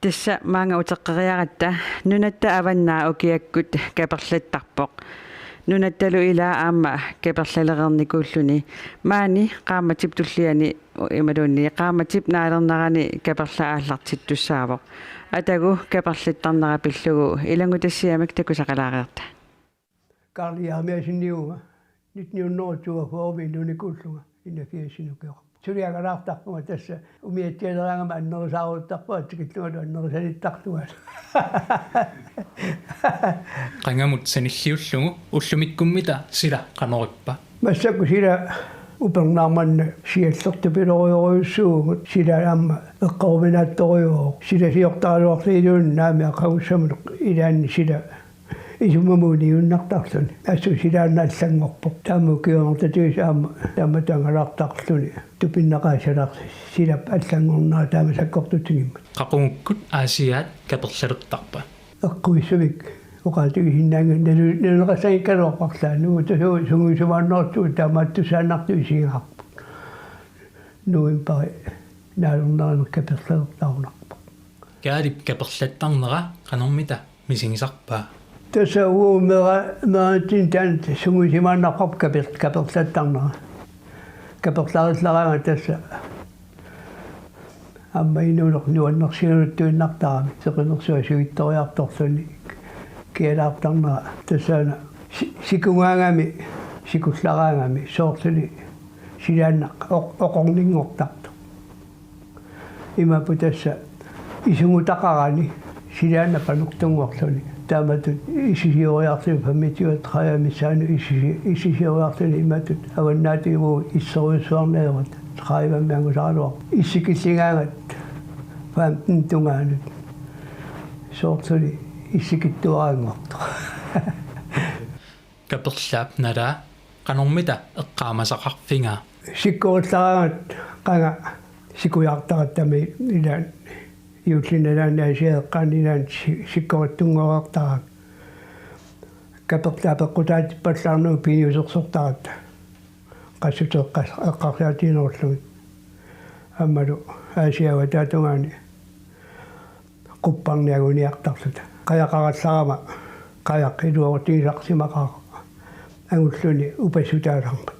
тасса маанга утеққариаратта нунатта аваннаа окиаккут каперлаттарпоқ нунатталу илаа аама каперлалерерникууллуни маани qaammatip tulliani ималуунни qaammatip наалернарани каперла ааллартиттуссаавоқ атагу каперлаттарнера пиллугу илангу тассиамак такусақалаариарта карлиамиасинниуга 1902 нуникууллуга инакиасинукеоқ суриагалаартарпуга тасса умиаттиалераангама аннерисааруттарпуа тикиллугалу аннерисалиттартуга qangamut sanilliullugu ullumikkummita sila qanorippa массаку сила упернааманна сиаллертупилориориуссуугут сила аама эққорминаатториуоо сила сиортаалуарлиилуун наами ақагуссамулеқ илаанни сила исумамуниуннартарлуни ассу силаанна аллангорпоқ таамукиорнартатуис аама таама тангалаартарлуни тупиннақаасаларси силап аллангорнаа таама саккортутигимма qaqungukut aasiaat kaperlaluttarpa эққуиссавик оқаатиги хиннаанга налерасаиккалуарпарлаа нуу тасуу сунгуисумааннэртуу таамааттусааннартуи сигарпу нуимпари наалернернер каперлалертаарнарпа kaalip kaperlattarnera qanormita misigisarpaa таса уумераатин таан сунгуисимааннарпап каперлаттарнера каперлариллараага тасса amma inuuleq nuannersiunuttuinnartarami seqinерсуа суитториарторлуни киалаартарнера тассаана сикунгаангами сикуллараангами соорлуни силааннақ оқорнингортарто имапу тасса исунгутақарани силаанна пануктунгорлуни тааматут исисиориартуи паммитиуат траямисаану исисиориартуни иматут аваннаатигуу иссориуссуарнеерат траиваммиангусаалуар иссикиллигаангат фамтин тунгаанут соортули иссикиттуаангорто каперлаап нала канормита эққаамасақарфинга сиккориллараангат қанга сикуяартараттами илаан юутлиналаанаасиаэққаанилаан сиккориттунгориартарак каперлаапеққутаат паллаарнуу пиниусерсортарат qassutеққас эққарсаатинерлугит аммалу аасиава таатунгаани қуппарниагуниартарлута қаяқаралларама қаяқ илуортигисарсимақаа ангуллуни упассутааларпат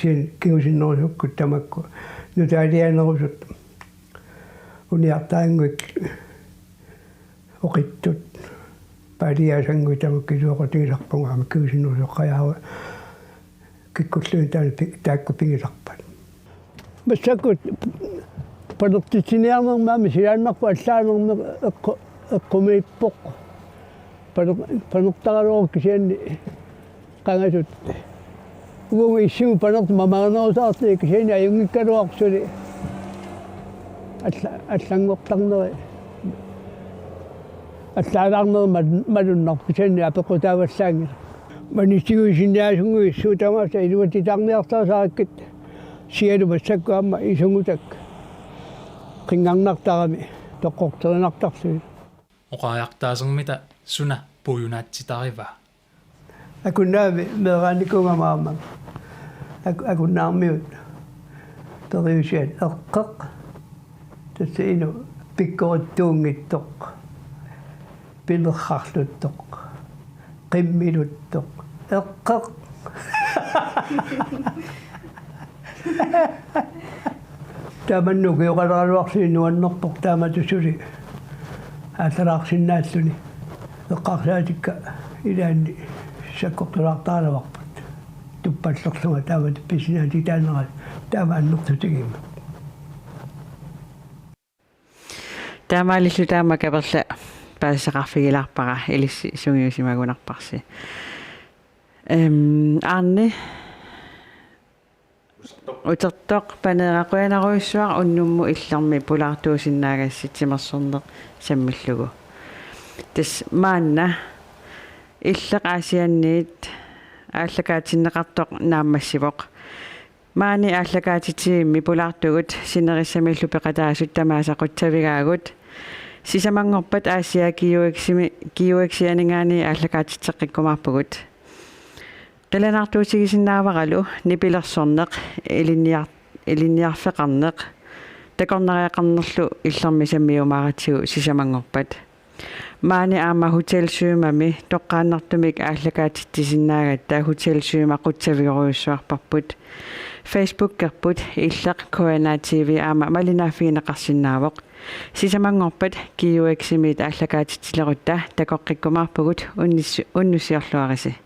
син киусиннерусуккут тамакку нутаалианерусут униартаангуик оқиттут палиасангуи тамакку илуортигисарпунгаама киусиннерусоққаяава киккуллуин тааккупигисарпат массакут палертитсиниарнермаами силааннарпу аллаанернер эққумииппоқ палертаралуору кисианни қангасут угуми иссигу палерт мамаарнерусаартли кисианни аюнгиккалуарсули аллангортарнери аллаалаарнер малуннар кисианни апеқутааваллаангила манистигуисинниаасунгуи суутамааса илуатитаарниартаасааккит сиалу массаккуамма исунгутак qingarnartarami toqqorterinartarsuit oqaajaqtaasермита суна puujunaatitariva akunnaami meeraannikungamaama akunnaarmiut teriusiat eqqeq tassiinu pikkorittuungittoq pilerrarluttoq qimmiluttoq eqqeq тааманнуки оқалаалуарсуи нуаннерпоқ тааматусули ааллаарсиннааллуни эққарсаатикка илаанни саккортулаартаалаварпат туппаллерлунга таамат писинаати таанерат таамааннертутигимма таамаалиллу таама каперла паасақарфигилаарпара илисси сунгиусимагунарпарси аанни утертоқ панеэқуянаруйссуар уннумму илларми пулаартуусиннаагасситсимерсорнеқ саммиллугу тас маанна иллеқ аасианниит ааллакаатиннеқартоқ нааммассивоқ маани ааллакаатитигимми пулаартугут синериссамиллу пеқатаасут тамаасақутсавигаагут сисамангорпат аасиа киуексианингаани ааллакаатитсеққиккумаарпугут qilanaartuusigisinnaavaralu nipilерсорнеq илинниарфеқарнеq такорнариақарнерлу иллэрмисаммиумааратсигу сисамангорпат маани аама хотелсуумами тоққааннартумик ааллакаатиттисиннаагат таа хотелсуума қутсавиоруйуссуарпарпут Facebook-керпут иллеқ KNA TV аама малинааффигинеқарсинаавоқ сисамангорпат киуэксимит ааллакаатиттилерутта такоққиккумаарпугут уннуссиорлуариси